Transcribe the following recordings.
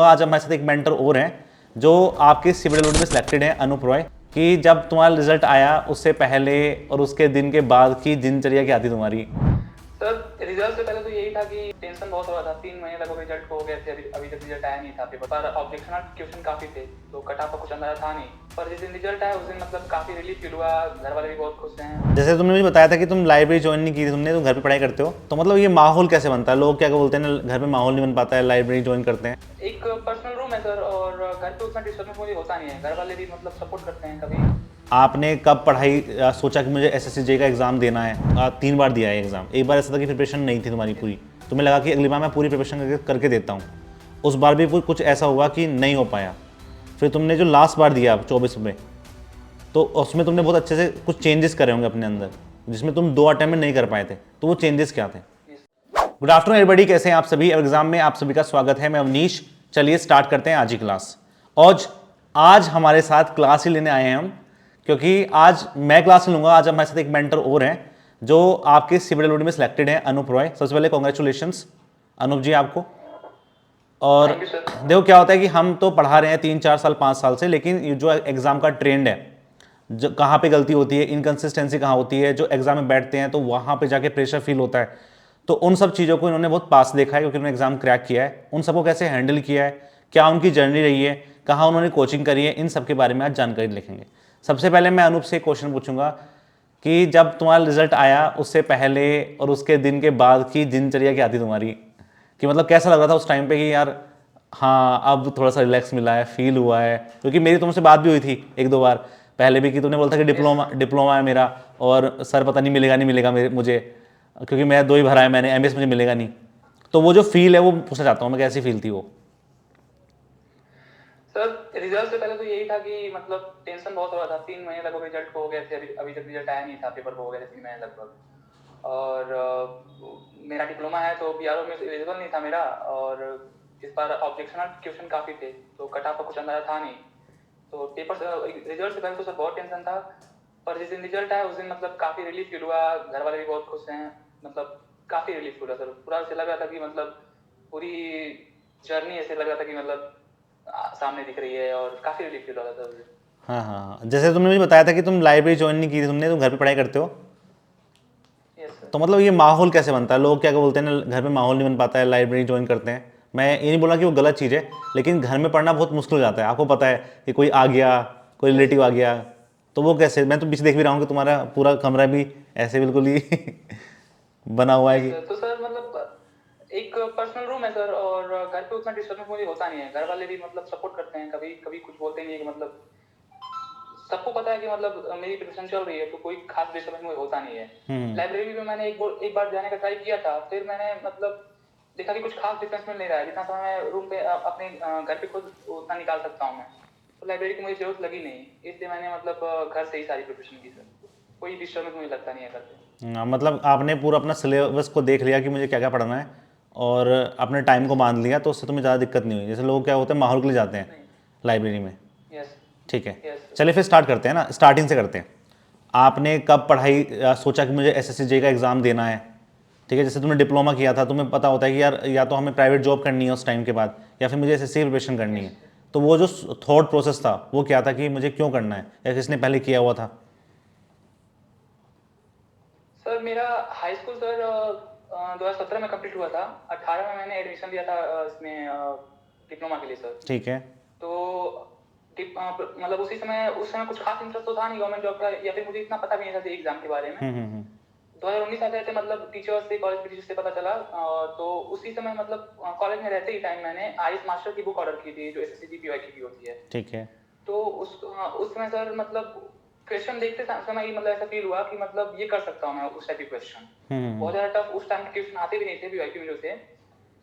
आज हमारे साथ एक मेंटर और हैं जो आपके सिविल में सिलेक्टेड हैं, अनूप रॉय। कि जब तुम्हारा रिजल्ट आया उससे पहले और उसके दिन के बाद की दिनचर्या क्या थी तुम्हारी? सर रिजल्ट से पहले तो यही था कि टेंशन बहुत हो रहा था। 3 महीने लगभग रिजल्ट को हो गए थे, अभी तक रिजल्ट आया नहीं था पेपर पर। ऑब्जेक्शनल क्वेश्चन काफी थे तो कट ऑफ का कुछ अंदाजा था नहीं, पर जिस दिन रिजल्ट आया उस दिन मतलब काफी रिलीफ फील हुआ। घर वाले भी बहुत खुश हैं। जैसे तुमने मुझे बताया था कि तुम लाइब्रेरी ज्वाइन नहीं की थी, तुमने तुम घर पे पढ़ाई करते हो, तो मतलब ये माहौल कैसे बनता है? लोग क्या बोलते हैं ना, घर में माहौल नहीं बन पाता है, लाइब्रेरी ज्वाइन करते हैं। एक पर्सनल रूम है सर, और घर पे उतना डिस्टर्बेंस मुझे होता नहीं है। घर वाले भी मतलब सपोर्ट करते हैं। कभी आपने कब पढ़ाई सोचा कि मुझे एसएससी जे का एग्ज़ाम देना है? 3 बार दिया है एग्ज़ाम। एक बार ऐसा था कि प्रिपरेशन नहीं थी तुम्हारी पूरी, तुम्हें लगा कि अगली बार मैं पूरी प्रिपरेशन करके देता हूँ। उस बार भी कुछ ऐसा हुआ कि नहीं हो पाया। फिर तुमने जो लास्ट बार दिया 24 में, तो उसमें तुमने बहुत अच्छे से कुछ चेंजेस करे होंगे अपने अंदर, जिसमें तुम 2 अटेम्प्ट में नहीं कर पाए थे। तो वो चेंजेस क्या थे? गुड आफ्टरनून एवरीबॉडी, कैसे हैं आप सभी? एग्जाम में आप सभी का स्वागत है। मैं अवनीश। चलिए स्टार्ट करते हैं आज की क्लास। और आज हमारे साथ क्लास ही लेने आए हैं हम, क्योंकि आज मैं क्लास लूंगा। आज हमारे साथ एक मेंटर और हैं जो आपके सिविल में सिलेक्टेड हैं, अनूप रॉय। सबसे पहले कॉन्ग्रेचुलेशंस अनूप जी आपको। और थैंक यू सर। देखो क्या होता है कि हम तो पढ़ा रहे हैं 3-4 साल 5 साल से, लेकिन ये जो एग्जाम का ट्रेंड है, जो कहाँ पे गलती होती है, इनकन्सिस्टेंसी कहाँ होती है, जो एग्जाम में बैठते हैं तो वहाँ पे जाके प्रेशर फील होता है, तो उन सब चीज़ों को इन्होंने बहुत पास देखा है, क्योंकि उन्होंने एग्जाम क्रैक किया है। उन सबको कैसे हैंडल किया है, क्या उनकी जर्नी रही है, कहाँ उन्होंने कोचिंग करी है, इन सब के बारे में आज जानकारी लिखेंगे। सबसे पहले मैं अनूप से क्वेश्चन पूछूंगा कि जब तुम्हारा रिजल्ट आया उससे पहले और उसके दिन के बाद की दिनचर्या क्या थी तुम्हारी? कि मतलब कैसा लग रहा था उस टाइम पे कि यार हाँ अब थोड़ा सा रिलैक्स मिला है, फील हुआ है? क्योंकि मेरी तुमसे बात भी हुई थी 1-2 बार पहले भी, कि तुमने बोला था कि डिप्लोमा है मेरा, और सर पता नहीं मिलेगा नहीं मिलेगा मुझे, क्योंकि मैं 2 ही भरा है मैंने, एमएस मुझे मिलेगा नहीं। तो वो जो फील है वो पूछना चाहता हूँ मैं, कैसी फील थी वो? सर रिजल्ट से पहले तो यही था कि मतलब टेंशन बहुत हो रहा था। 3 महीने लगभग रिजल्ट को हो गए थे, अभी तक रिजल्ट आया नहीं था पेपर को हो गए थे 3 महीने लगभग। और मेरा डिप्लोमा है तो बीआरओ में एलिजिबल नहीं था मेरा, और इस बार ऑब्जेक्शनल क्वेश्चन काफ़ी थे तो कट ऑफ का कुछ अंदाजा था नहीं। तो पेपर रिजल्ट से पहले तो सर बहुत टेंशन था, पर जिस दिन रिजल्ट आया उस दिन मतलब काफ़ी रिलीफ फील हुआ। घर वाले भी बहुत खुश हैं। मतलब काफ़ी रिलीफ फील हुआ सर। पूरा ऐसे लग रहा था कि मतलब पूरी जर्नी ऐसे लग रहा था कि मतलब सामने दिख रही है, और काफ़ी रिलीफ फील हो रहा था मुझे। हाँ हाँ हाँ। जैसे तुमने मुझे बताया था कि तुम लाइब्रेरी ज्वाइन नहीं की थी, तुम घर पे पढ़ाई करते हो, यस सर। तो मतलब ये माहौल कैसे बनता है? लोग क्या बोलते हैं ना, घर में माहौल नहीं बन पाता है, लाइब्रेरी ज्वाइन करते हैं। मैं ये नहीं बोला कि वो गलत चीज़ है, लेकिन घर में पढ़ना बहुत मुश्किल हो जाता है। आपको पता है कि कोई आ गया, कोई रिलेटिव आ गया, तो वो कैसे? मैं तो पीछे देख भी रहा हूँ कि तुम्हारा पूरा कमरा भी ऐसे बिल्कुल ही बना हुआ है यस कि सर। तो सर मतलब एक पर्सनल रूम है सर, और घर पे उतना डिस्टर्बेंस मुझे होता नहीं है। घर वाले भी मतलब सपोर्ट करते हैं। कभी कभी कुछ बोलते नहीं है कि मतलब सबको पता है कि मतलब मेरी प्रिपरेशन चल रही है तो कोई खास डिस्टर्बेंस मुझे होता नहीं है। लाइब्रेरी में मैंने एक बार जाने का ट्राई किया था, फिर मैंने मतलब देखा कि कुछ खास डिफरेंस मिल नहीं रहा है। जितना समय मैं रूम पे अपने घर पे खुद उतना निकाल सकता हूँ मैं, तो लाइब्रेरी की मुझे जरूरत लगी नहीं, इसलिए मैंने मतलब घर से ही सारी प्रिपरेशन की सर। कोई डिस्टर्बेंस मुझे लगता नहीं है घर पे। मतलब आपने पूरा अपना सिलेबस को देख लिया कि मुझे क्या क्या पढ़ना है, और अपने टाइम को बांध लिया, तो उससे तुम्हें ज़्यादा दिक्कत नहीं हुई। जैसे लोग क्या होते हैं, माहौल के लिए जाते हैं नहीं। लाइब्रेरी में। यस। ठीक है, यस सर। चलिए फिर स्टार्ट करते हैं ना, स्टार्टिंग से करते हैं। आपने कब पढ़ाई सोचा कि मुझे एसएससी जे का एग्ज़ाम देना है? ठीक है, जैसे तुमने डिप्लोमा किया था, तुम्हें पता होता है कि यार या तो हमें प्राइवेट जॉब करनी है उस टाइम के बाद, या फिर मुझे एसएससी की प्रिपरेशन करनी है। यस तो वो जो थॉट प्रोसेस था वो क्या था कि मुझे क्यों करना है, या किसने पहले किया हुआ था? सर मेरा हाई स्कूल सर 2017 में कंप्लीट हुआ था। 18 में मैंने एडमिशन लिया था इसमें डिप्लोमा के लिए सर। ठीक है। तो मतलब उस समय कुछ खास इंटरेस्ट तो था नहीं गवर्नमेंट जॉब का, या फिर मुझे इतना पता भी नहीं था एग्जाम के बारे में। 2019 आ गए थे, मतलब टीचर्स से, कॉलेज के टीचर्स से पता चला। तो उसी समय मतलब कॉलेज में रहते ही टाइम मैंने आईएएस मास्टर की बुक ऑर्डर की थी, जो एसएससी जीपीओआई की होती है। ठीक है। तो उस समय सर मतलब क्वेश्चन देखते समय ही मतलब ऐसा फील हुआ कि मतलब ये कर सकता हूँ मैं उस टाइप के क्वेश्चन। बहुत ज़्यादा टफ उस टाइम के क्वेश्चन आते भी नहीं थे बीवाईक्यू विंडो से।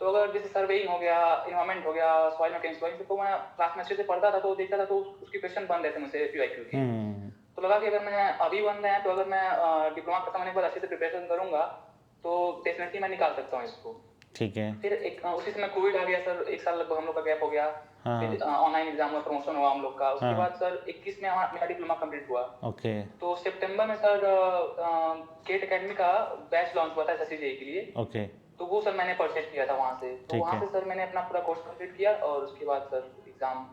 तो अगर जैसे सर्वेइंग हो गया, इन्वायरमेंट हो गया, सॉइल मैकेनिक्स वगैरह, तो मैं क्लास में अच्छे से पढ़ता था तो देखता था, तो उसके क्वेश्चन बन रहे थे मुझसे बीवाईक्यू के। तो लगा कि अगर मैं अभी बन रहे हैं तो अगर मैं डिप्लोमा खत्म होने के बाद अच्छे से प्रिपरेशन करूंगा तो डेफिनेटली मैं निकाल सकता हूँ इसको। ठीक है। फिर एक उसी समय कोविड आ गया सर, 1 साल लगभग हम लोग का गैप हो गया। हाँ फिर ऑनलाइन एग्जाम हुआ, प्रमोशन हुआ हम लोग का। उसके हाँ। बाद सर 21 में मेरा डिप्लोमा कंप्लीट हुआ। ओके। तो सितंबर में सर गेट एकेडमी का बैच लॉन्च हुआ था एसएससी जेईई के लिए। ओके। तो वो सर मैंने परचेज किया था वहाँ से। तो ठीक वहाँ है। से सर मैंने अपना पूरा कोर्स कंप्लीट किया और उसके बाद सर एग्ज़ाम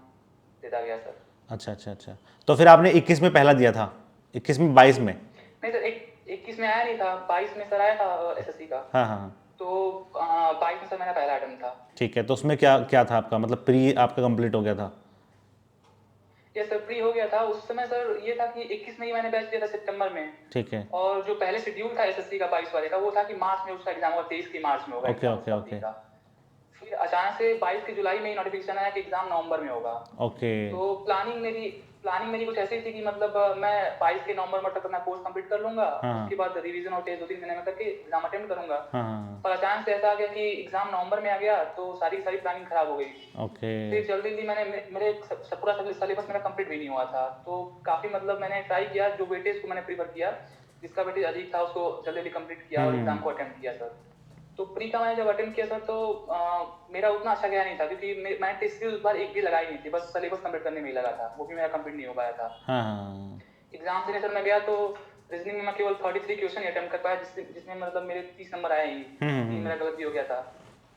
देता गया सर। अच्छा अच्छा अच्छा, तो फिर आपने 21 में पहला दिया था, 21 में 22 में? नहीं सर, 21 में आया नहीं था, 22 में सर आया था एसएससी का। हाँ हाँ हाँ, तो 22 में सर मेरा पहला अटेम्प्ट था। ठीक है। तो उसमें क्या क्या था आपका, मतलब प्री आपका कंप्लीट हो गया था? ये सर प्री हो गया था उस समय सर। ये था कि 21 में ही मैंने बैच दिया था सितंबर में। ठीक है। और जो पहले शेड्यूल था एसएससी का 22 वाले का, वो था कि मार्च में उसका एग्जाम होगा, 23 की मार्च में होगा ओके एग्जाम ओके उसका प्री ओके का। फिर अचानक से 22 की जुलाई में ही नोटिफिकेशन आया कि एग्जाम नवंबर में होगा। ओके। तो प्लानिंग मेरी कुछ ऐसी थी कि मतलब मैं 22 के नवंबर में तक अपना कोर्स कंप्लीट कर लूंगा। हाँ उसके बाद रिवीजन और टेस्ट 2-3 महीने में करके एग्जाम अटेम्प्ट करूंगा। हाँ हाँ, पर अचानक से ऐसा आ गया कि एग्जाम नवंबर में आ गया, तो सारी सारी प्लानिंग खराब हो गई। ओके। फिर जल्दी जल्दी मैंने मेरे पूरा सिलेबस मेरा कंप्लीट भी नहीं हुआ था। तो काफ़ी मतलब मैंने ट्राई किया, जो वेटेज को मैंने प्रीफर किया, जिसका वेटेज अधिक था उसको जल्दी जल्दी कंप्लीट किया और एग्जाम को अटेम्प्ट किया सर। तो प्री का मैंने जब अटेम्प्ट किया सर, तो मेरा उतना अच्छा गया नहीं था, क्योंकि मैंने टेस्ट सीरीज उस बार एक भी लगाई नहीं थी, बस सिलेबस कंप्लीट करने में ही लगा था, वो भी मेरा कंप्लीट नहीं हो पाया था। हाँ हाँ एग्जाम देने सर मैं गया तो रीजनिंग में मैं केवल 33 क्वेश्चन ही अटेम्प्ट कर पाया, जिसमें मतलब मेरे 30 नंबर आए ही, 3 मेरा गलती हो गया था।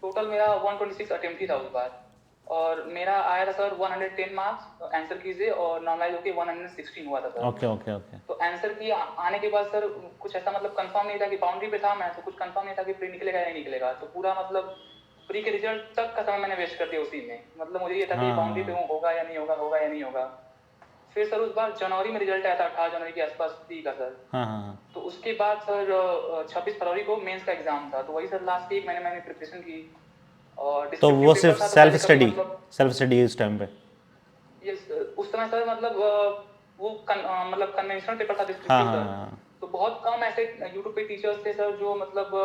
टोटल मेरा 126 अटेम्प्ट ही था उस बार। और मेरा आया था सर 110 मार्क्स आंसर कीजिए, और नॉर्मलाइज होके 116 हुआ था सर। Okay okay okay. तो आंसर की आने के बाद सर कुछ ऐसा मतलब कंफर्म नहीं था कि बाउंड्री पे था मैं, तो कुछ कंफर्म नहीं था कि प्री निकलेगा या नहीं निकलेगा। तो पूरा मतलब प्री के रिजल्ट तक का समय मैंने वेस्ट कर दिया उसी में। मतलब मुझे ये था कि बाउंड्री पे हाँ होगा या नहीं होगा, होगा या नहीं होगा। फिर सर उस बार जनवरी में रिजल्ट आया था, 18 जनवरी के आसपास प्री का सर। हाँ हाँ। तो उसके बाद सर 26 फरवरी को मेंस का एग्जाम था। तो वही सर लास्ट एक महीने मैंने प्रिपरेशन की, और तो डिस्क्रिप्टिव वो सिर्फ पेपर था तो पहले कभी मतलब सेल्फ स्टडी उस टाइम पे? ये उस समय सर मतलब वो मतलब कन्वेंशनल पेपर था हाँ डिस्क्रिप्टिव हाँ सर। हाँ तो बहुत कम ऐसे यूट्यूब पे टीचर्स थे सर जो मतलब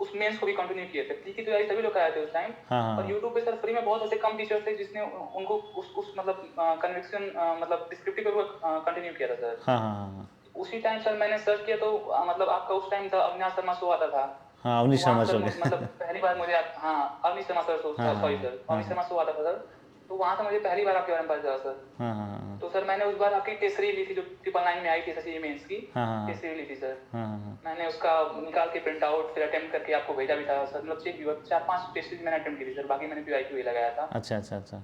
उस मेंस को भी कंटिन्यू किए थे। प्री की तैयारी सभी लोग कराए थे उस टाइम। हाँ और हाँ यूट्यूब पे सर फ्री में बहुत ऐसे कम टीचर्स थे जिसने उनको उस मतलब कन्विक्शन मतलब डिस्क्रिप्टिव पेपर कंटिन्यू किया था सर। हाँ हाँ उसी टाइम सर मैंने सर्च किया, तो मतलब आपका उस टाइम था अविनाश शर्मा शो आता था। हाँ, तो अवनीश वहाँ शर्मा सर शो के मतलब पहली बार मुझे हाँ अवनीश शर्मा सर, हाँ सॉरी सर, हाँ अवनीश शर्मा शो आता था सर। तो वहाँ से मुझे पहली बार आपके बारे में पता चला सर। हाँ हाँ तो सर मैंने उस बार आपकी टेस्ट सीरीज ली थी जो 999 में आई थी, एसएससी मेंस की हाँ हाँ टेस्ट सीरीज ली थी सर। हाँ हाँ। मैंने उसका निकाल के प्रिंट आउट फिर अटेम्प्ट करके आपको भेजा भी था सर। मतलब चेक भी हुआ, 4-5 टेस्ट सीरीज मैंने अटेम्प्ट की थी सर, बाकी मैंने पीआईक्यू ही लगाया था। अच्छा अच्छा अच्छा।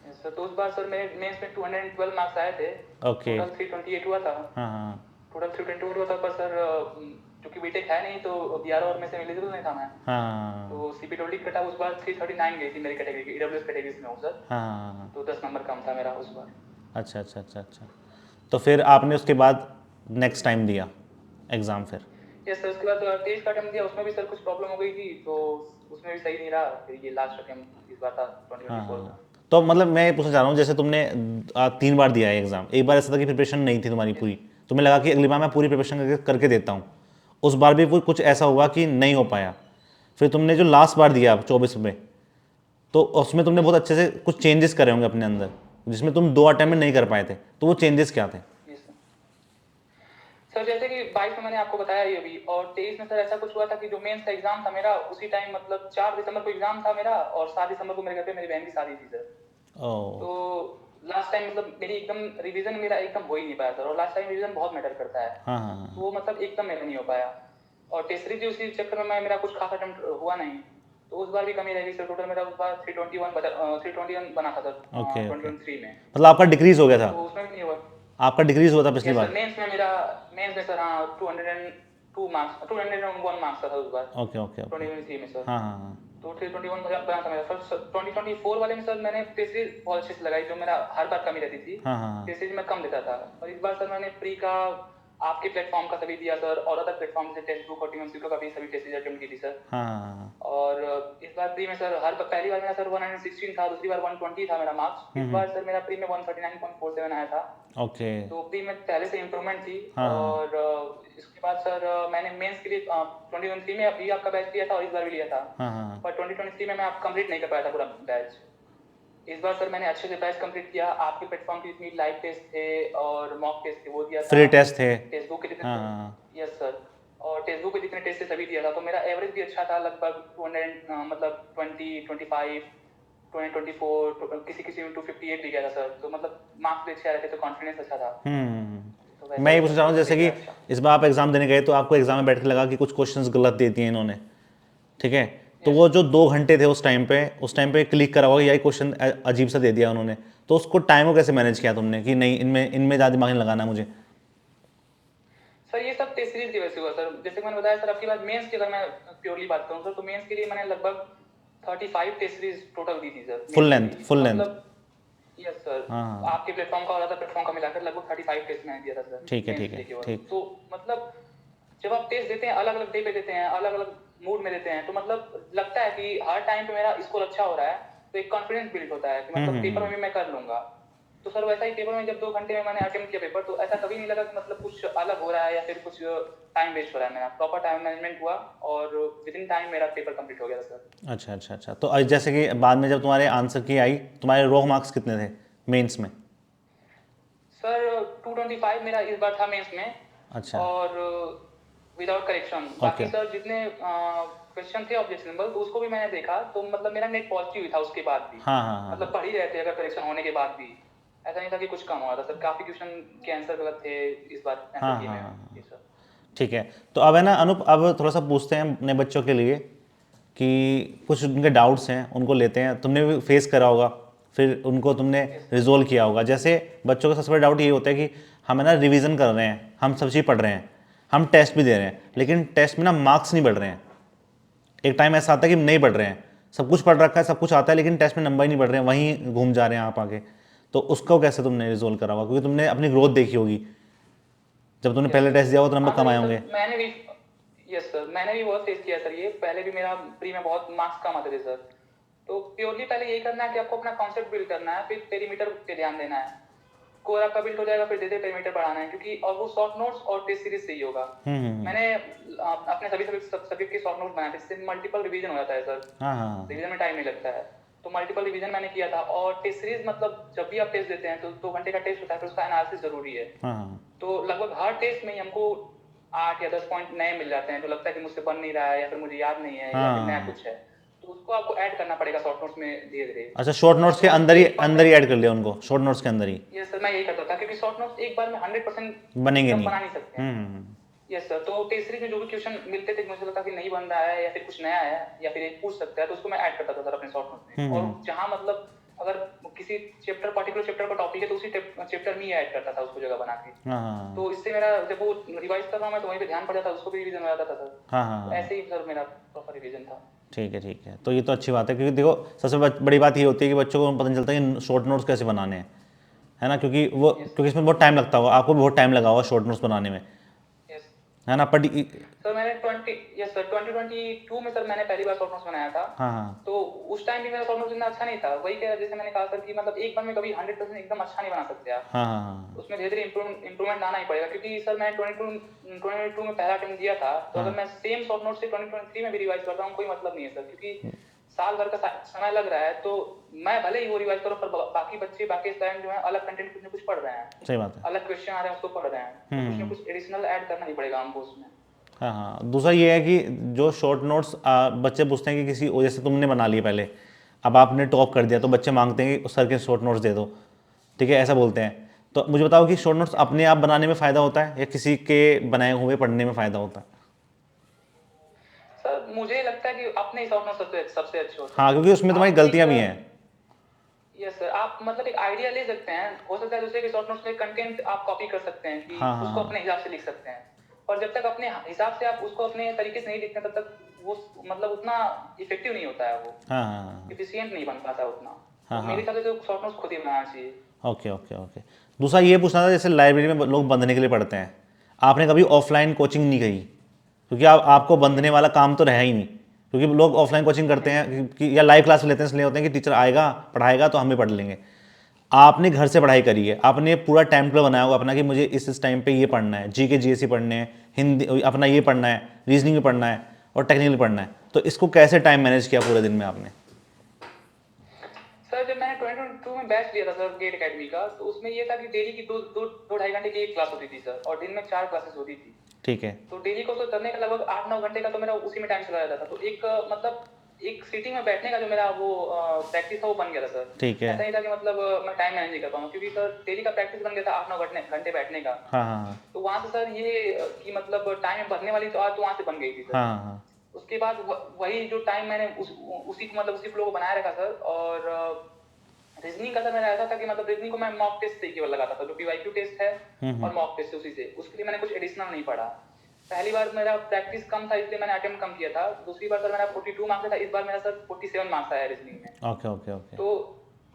Yes, सर तो उस बार सर मेरे मेंस में 212 मार्क्स आए थे। ओके। टोटल 328 हुआ था। हाँ हाँ टोटल 328 हुआ था, पर सर चूंकि बीटेक है नहीं तो बीआरओ और में से एलिजिबल नहीं था मैं। हाँ तो सीपीडब्ल्यू की कट ऑफ उस बार 339 गई थी मेरी कैटेगरी की, ईडब्ल्यूएस कैटेगरी में हूँ सर। हाँ। तो 10 नंबर कम था मेरा उस बार। अच्छा अच्छा अच्छा अच्छा। तो फिर आपने उसके बाद नेक्स्ट टाइम दिया एग्ज़ाम फिर? यस सर, उसके बाद 23 का अटेम्प्ट दिया, उसमें भी सर कुछ प्रॉब्लम हो गई थी, तो उसमें भी सही नहीं रहा। फिर ये लास्ट अटेम्प्ट इस बार था हाँ 2024 हाँ। का। तो मतलब मैं ये पूछना चाह रहा हूँ, जैसे तुमने 3 बार दिया है एग्ज़ाम, एक बार ऐसा था कि प्रिपरेशन नहीं थी तुम्हारी यस पूरी, तुम्हें लगा कि अगली बार मैं पूरी प्रिपरेशन करके देता हूँ, उस बार भी कुछ ऐसा हुआ कि नहीं हो पाया, फिर तुमने जो लास्ट बार दिया 24 में, तो उसमें तुमने बहुत यस अच्छे से कुछ चेंजेस करे होंगे अपने अंदर, जिसमें तुम 2 अटेम्प्ट में यस नहीं कर पाए थे, तो वो चेंजेस क्या थे? Yes sir. सर जैसे कि 22 में मैंने आपको बताया ये अभी, और 23 में सर ऐसा कुछ हुआ था कि जो मेंस का एग्जाम था मेरा उसी टाइम मतलब 4 दिसंबर को एग्जाम था मेरा, और 7 दिसंबर को मेरे घर पे मेरी बहन की शादी थी सर। ओ। तो लास्ट टाइम मतलब मेरी एकदम रिवीजन मेरा एकदम हो ही नहीं पाया सर, और लास्ट टाइम रिवीजन बहुत मैटर करता है। हाँ हाँ तो वो मतलब एकदम मेरा नहीं हो पाया। और टेस्ट सीरीज उसी चक्कर में मेरा कुछ खास अटेम्प्ट हुआ नहीं। तो उस बार भी कमी रह गई सर। टोटल मेरा उस बार 321 बना था सर ओके ओके। 2023 में। मतलब आपका डिक्रीज हो गया था? तो उसमें भी नहीं हुआ। आपका डिक्रीज हुआ था पिछली यस सर, बार? मेंस में सर हाँ 202 मार्क्स 201 मार्क्स का था उस बार ओके ओके ओके। 2023 में सर। हाँ हाँ हाँ तो 321 बना था मेरा सर। 2024 वाले में सर मैंने टेस्ट सीरीज बहुत अच्छे से लगाई, जो मेरा हर बार कमी रहती थी। हाँ हाँ टेस्ट सीरीज में कम देता था। और इस बार सर मैंने प्री का आपके प्लेटफॉर्म का सभी दिया सर, और अदर प्लेटफॉर्म जैसे टेक्स्ट बुक और टीएमसीक्यू का भी सभी टेस्ट सीरीज अटेम्प्ट की थी सर। हाँ हाँ और इस बार प्री में सर पहली बार मेरा सर 116 था, दूसरी बार 120 था मेरा मार्क्स। इस बार सर मेरा प्री में 139.47 आया था। ओके। तो प्री में पहले से इम्प्रूवमेंट थी। हाँ और इसके बाद सर मैंने मेंस के लिए 2023 में भी आपका बैच लिया था, और इस बार भी लिया था। हाँ हाँ पर 2023 में मैं आप कंप्लीट नहीं कर पाया था पूरा बैच। इस बार सर मैंने अच्छे से बैच कंप्लीट किया। आपके प्लेटफॉर्म की जितनी लाइव टेस्ट थे और मॉक टेस्ट थे वो दिया था। फ्री टेस्ट थे? टेस्ट बुक के जितने हाँ हाँ यस सर, और टेस्ट बुक के जितने टेस्ट थे सभी दिया था। तो मेरा एवरेज भी अच्छा था, लगभग 200 मतलब 20 25 20 24 किसी किसी में 258 भी गया था सर। तो मतलब मार्क्स भी अच्छे आ रहे थे, तो कॉन्फिडेंस अच्छा था। तो वैसा मैं ही ये सर पूछना चाह रहा हूँ, पेपर जैसे सही कि गया अच्छा। इस बार आप एग्ज़ाम देने गए तो आपको एग्ज़ाम में बैठ के लगा कि कुछ क्वेश्चंस गलत दे दिए इन्होंने, ठीक है, तो वो जो 2 घंटे थे उस टाइम पे क्लिक करा होगा यही क्वेश्चन अजीब सा दे दिया उन्होंने, तो उसको टाइम को कैसे मैनेज किया तुमने कि नहीं इनमें इनमें ज़्यादा दिमाग नहीं लगाना मुझे? सर ये सब टेस्ट सीरीज की वजह से हुआ सर। जैसे कि मैंने बताया सर, आपकी बात मेंस की अगर मैं प्योरली बात करूं सर, तो मेंस के लिए मैंने लगभग 35 टेस्ट सीरीज टोटल दी थी सर फुल मेंस के लेंथ, लिए। फुल तो लेंथ। मतलब यस सर, हाँ हाँ, आपके प्लेटफॉर्म का और अदर प्लेटफॉर्म का मिलाकर लगभग 35 टेस्ट मैंने दिया था सर ठीक है मेंस ठीक के है लिए केवल। ठीक। तो मतलब जब आप टेस्ट देते हैं, अलग अलग डे पे देते हैं, अलग अलग मूड में देते हैं, तो मतलब लगता है कि हर टाइम पे मेरा स्कोर अच्छा हो रहा है, तो एक कॉन्फिडेंस बिल्ड होता है कि मतलब पेपर में भी मैं कर लूंगा। तो सर वैसा ही पेपर में जब 2 घंटे में मैंने अटेम्प्ट किया पेपर, तो ऐसा कभी नहीं लगा कि मतलब कुछ अलग हो रहा है या फिर कुछ टाइम वेस्ट हो रहा है। मेरा प्रॉपर टाइम मैनेजमेंट हुआ और विद इन टाइम मेरा पेपर कंप्लीट हो गया था सर। अच्छा अच्छा अच्छा, तो जैसे कि बाद में जब तुम्हारे आंसर की आई, तुम्हारे रॉ मार्क्स कितने थे मेंस में? सर 225 मेरा इस बार था मेंस में, अच्छा। और विदाउट करेक्शन। ओके। बाकी सर जितने क्वेश्चन थे ऑब्जेक्शनेबल, तो उसको भी मैंने देखा, तो मतलब मेरा नेट पॉजिटिव ही था उसके बाद भी। हाँ हाँ हाँ मतलब हाँ। पढ़ ही रहे थे अगर करेक्शन होने के बाद भी, ऐसा नहीं था कि कुछ कम हुआ था सर। काफी क्वेश्चन के आंसर गलत थे इस बार हाँ एसएससी हाँ में। हाँ। ये सर। ठीक है, तो अब है ना अनूप, अब थोड़ा सा पूछते हैं नए बच्चों के लिए कि कुछ उनके डाउट्स हैं उनको लेते हैं, तुमने भी फेस करा होगा, फिर उनको तुमने यस सर। रिजोल्व किया होगा। जैसे बच्चों का सबसे बड़ा डाउट ये होता है कि हम है ना रिवीजन कर रहे हैं, हम सब चीज़ पढ़ रहे हैं, हम टेस्ट भी दे रहे हैं, लेकिन टेस्ट में ना मार्क्स नहीं बढ़ रहे हैं। एक टाइम ऐसा आता है कि नहीं बढ़ रहे हैं, सब कुछ पढ़ रखा है, सब कुछ आता है, लेकिन टेस्ट में नंबर ही नहीं बढ़ रहे हैं, वहीं घूम जा रहे हैं आप आगे। तो उसको कैसे तुमने रिजोल्व करा होगा, क्योंकि तुमने अपनी ग्रोथ देखी होगी, जब तुमने यस पहले सर। टेस्ट दिया होगा तो नंबर हाँ कम सर, आए ये होंगे। सब मैंने भी, यस सर, मैंने भी बहुत फेस किया सर। ये पहले भी मेरा प्री में बहुत मार्क्स कम आते थे सर। तो प्योरली पहले यही करना है कि आपको अपना कॉन्सेप्ट बिल्ड करना है, फिर पेरीमीटर पे ध्यान देना है। कोर आपका बिल्ड हो जाएगा, फिर धीरे पेरीमीटर बढ़ाना है, क्योंकि और वो शॉर्ट नोट्स और टेस्ट सीरीज से ही होगा। मैंने अपने सभी सब्जेक्ट के शॉर्ट नोट्स बनाए थे, इससे मल्टीपल रिवीजन हो जाता है सर। हाँ हाँ रिवीजन में टाइम नहीं लगता है, तो मल्टीपल रिवीजन मैंने किया था। और टेस्ट सीरीज मतलब जब भी आप टेस्ट देते हैं तो 2 घंटे का टेस्ट होता है, फिर उसका एनालिसिस जरूरी है। हाँ हाँ तो लगभग हर टेस्ट में ही हमको 8 या 10 पॉइंट नए मिल जाते हैं, तो लगता है कि मुझसे बन नहीं रहा है या फिर मुझे याद नहीं है या फिर नया हाँ। कुछ है, तो उसको आपको ऐड करना पड़ेगा शॉर्ट नोट्स में धीरे धीरे। अच्छा, शॉर्ट नोट्स के मतलब अंदर ही एक बार अंदर में, ही ऐड कर लिया उनको, शॉर्ट नोट्स के अंदर ही ये सर मैं यही करता था, क्योंकि शॉर्ट नोट्स एक बार में 100% बनेंगे एकदम नहीं। बना नहीं सकते हैं। Yes sir. तो टेस्ट सीरीज में जो भी क्वेश्चन मिलते थे, मुझे लगता कि नहीं बन रहा है या फिर कुछ नया है या फिर एक पूछ सकता है, तो उसको मैं ऐड करता था सर अपने शॉर्ट नोट्स में। और जहां मतलब अगर किसी चैप्टर पर्टिकुलर चैप्टर का टॉपिक है, तो उसी चैप्टर में ही ऐड करता था उसको जगह बना के। हाँ हाँ तो इससे मेरा जब वो रिवाइज कर रहा हूँ मैं, तो वहीं पे ध्यान पड़ जाता है, उसको भी रिवीजन हो जाता था सर। हाँ तो हाँ। ऐसे ही सर मेरा प्रॉपर रिवीजन था। ठीक है ठीक है, तो ये तो अच्छी बात है, क्योंकि देखो सबसे बड़ी बात ये होती है कि बच्चों को पता नहीं चलता कि शॉर्ट नोट्स कैसे बनाने हैं, है ना, यस क्योंकि इसमें बहुत टाइम लगता होगा, आपको भी बहुत टाइम लगा होगा शॉर्ट नोट्स बनाने में, यस है ना, बट सर। मैंने 2022 में सर मैंने पहली बार शॉर्ट नोट्स बनाया था। हाँ हाँ तो उस टाइम भी मेरा शॉर्ट नोट्स इतना अच्छा नहीं था। वही कह, जैसे मैंने कहा सर कि मतलब एक बार में कभी 100% एकदम अच्छा नहीं बना सकते आप। हाँ हाँ उसमें धीरे धीरे इंप्रूवमेंट आना ही पड़ेगा, क्योंकि सर मैं 22 में पहला अटेम्प्ट दिया था, तो हाँ अगर मैं सेम शॉर्ट नोट से 2023 में भी रिवाइज करता हूँ, कोई मतलब नहीं है सर, क्योंकि साल भर का समय लग रहा है। तो मैं भले ही वो रिवाइज करूँ, पर बाकी बच्चे, बाकी स्टूडेंट जो है अलग कंटेंट कुछ न कुछ पढ़ रहे हैं, सही बात है। अलग क्वेश्चन आ रहे हैं उसको पढ़ रहे हैं, तो कुछ न कुछ एडिशनल ऐड करना ही पड़ेगा हमको उसमें। हाँ हाँ, दूसरा ये है कि जो शॉर्ट नोट्स बच्चे पूछते हैं कि किसी, जैसे तुमने बना लिए पहले, अब आपने टॉप कर दिया, तो बच्चे मांगते हैं कि सर के शॉर्ट नोट्स दे दो, ठीक है, ऐसा बोलते हैं। तो मुझे बताओ कि शॉर्ट नोट्स अपने आप बनाने में फ़ायदा होता है या किसी के बनाए हुए पढ़ने में फ़ायदा होता है? सर मुझे लगता है कि अपने ही शॉर्ट नोट सबसे सबसे अच्छे होते हाँ, हैं। क्योंकि उसमें तुम्हारी आप एक, गलतियाँ भी हैं। यस सर, आप मतलब एक आइडिया ले सकते हैं। हो सकता है दूसरे के शॉर्ट नोट्स में कंटेंट आप कॉपी कर सकते हैं, कि हाँ हाँ उसको हाँ अपने हिसाब से लिख सकते हैं। पर जब तक अपने हिसाब से आप उसको अपने तरीके से नहीं लिखते, तब तक वो मतलब उतना इफेक्टिव नहीं होता है, वो हाँ हाँ हाँ एफिशिएंट नहीं बन पाता उतना। हाँ तो मेरे हाँ। हिसाब से तो शॉर्ट नोट्स खुद ही बनाना चाहिए। Okay okay okay. दूसरा ये पूछना था, जैसे लाइब्रेरी में लोग बंधने के लिए पढ़ते हैं, आपने कभी ऑफलाइन कोचिंग नहीं करी? क्योंकि आपको बंधने वाला काम तो रहा ही नहीं, क्योंकि लोग ऑफलाइन कोचिंग करते हैं या लाइव क्लास लेते हैं, इसलिए होते हैं कि टीचर आएगा पढ़ाएगा तो हम भी पढ़ लेंगे। आपने घर से पढ़ाई करी है, आपने पूरा टाइम टेबल बनाया होगा अपना कि मुझे इस टाइम पे ये पढ़ना है, जी के जीएससी पढ़ने हैं, हिंदी अपना ये पढ़ना है, रीजनिंग भी पढ़ना है और टेक्निकल पढ़ना है, तो इसको कैसे टाइम मैनेज किया पूरे दिन में आपने? सर जब मैंने 2022 में बैच लिया था सर गेट एकेडमी का, तो उसमें ये था कि डेली की दो ढाई घंटे की एक क्लास होती थी सर, और दिन में 4 क्लासेस होती थी। ठीक है। तो डेली को तो करने का लगभग 8-9 घंटे का तो मेरा उसी में टाइम चला जाता था। तो एक मतलब एक सीटिंग में बैठने का जो मेरा वो प्रैक्टिस था, वो बन गया था सर। ठीक है। ऐसा नहीं था कि मतलब मैं टाइम मैनेज नहीं कर पाऊँ, क्योंकि सर डेली का प्रैक्टिस बन गया था 8-9 घंटे बैठने का। हाँ हाँ तो वहाँ से सर ये कि मतलब टाइम बढ़ने वाली तो आज तो वहाँ से बन गई थी हाँ सर। हाँ हाँ। उसके बाद वही जो टाइम मैंने उसी को मतलब उसी फ्लो को बनाए रखा सर। और रीजनिंग का सर मेरा ऐसा था कि मतलब रीजनिंग को मैं मॉक टेस्ट से केवल लगाता था, जो पीवाईक्यू टेस्ट है और मॉक टेस्ट उसी से, उसके लिए मैंने कुछ एडिशनल नहीं पढ़ा। पहली बार मेरा प्रैक्टिस कम था इसलिए मैंने अटेम्प्ट कम किया था। दूसरी बार सर मेरा 42 मार्क्स था, इस बार मेरा सर 47 मार्क्स आया रीजनिंग में। Okay okay okay. तो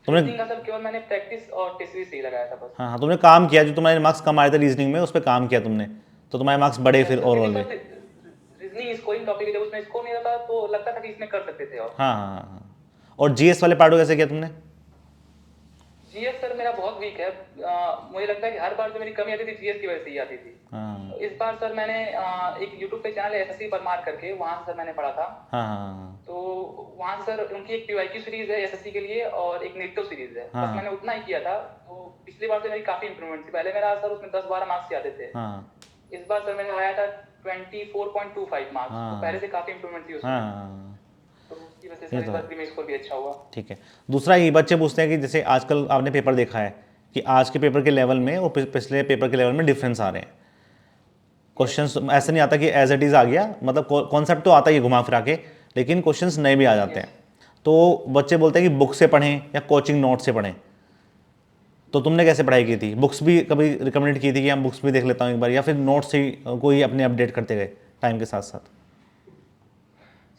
तुमने रीजनिंग का सर केवल मैंने प्रैक्टिस और टेस्ट से ही लगाया था बस। हाँ हाँ, तुमने काम किया, जो तुम्हारे मार्क्स कम आए थे रीजनिंग में उस पर काम किया तुमने, तो तुम्हारे मार्क्स बढ़े यस फिर सर, क्योंकि ओवरऑल में। सर रीजनिंग स्कोरिंग टॉपिक है, जब उसमें स्कोर नहीं रहता तो लगता था कि इसमें कर सकते थे। और हाँ हाँ हाँ हाँ। और जीएस वाले पार्ट को कैसे किया तुमने? जीएस सर मेरा बहुत वीक है। मुझे लगता है कि हर बार जो मेरी कमी आती थी जीएस की वजह से ही आती थी। हाँ इस बार सर मैंने एक यूट्यूब पे चैनल है एसएससी परमार करके, वहां से सर मैंने पढ़ा था। हाँ हाँ तो वहां से सर उनकी एक पीवाईक्यू सीरीज है एसएससी के लिए और एक नेटिव सीरीज है, हाँ बस मैंने उतना ही किया था। तो पिछली बार से मेरी काफी इंप्रूवमेंट थी। पहले मेरा सर उसमें 10-12 मार्क्स आते थे, हाँ इस बार सर मेरा आया था 24.25 मार्क्स। तो पहले हाँ से काफी इंप्रूवमेंट थी उसमें। हाँ। तो उसकी वजह से ये सर इस तो बार है। प्रीमियर स्कोर भी अच्छा हुआ। ठीक है। दूसरा ये बच्चे पूछते हैं कि जैसे आजकल आपने पेपर देखा है कि आज के पेपर के लेवल में और पिछले पेपर के लेवल में डिफरेंस आ रहे हैं। क्वेश्चंस ऐसे नहीं आता कि एज इट इज़ आ गया, मतलब कॉन्सेप्ट तो आता ही है घुमा फिरा के, लेकिन क्वेश्चंस नए भी आ जाते हैं। यस तो बच्चे बोलते हैं कि बुक से पढ़ें या कोचिंग नोट से पढ़ें। तो तुमने कैसे पढ़ाई की थी? बुक्स भी कभी रिकमेंड की थी कि हम बुक्स भी देख लेता हूँ एक बार, या फिर नोट्स ही कोई अपने अपडेट करते गए टाइम के साथ साथ?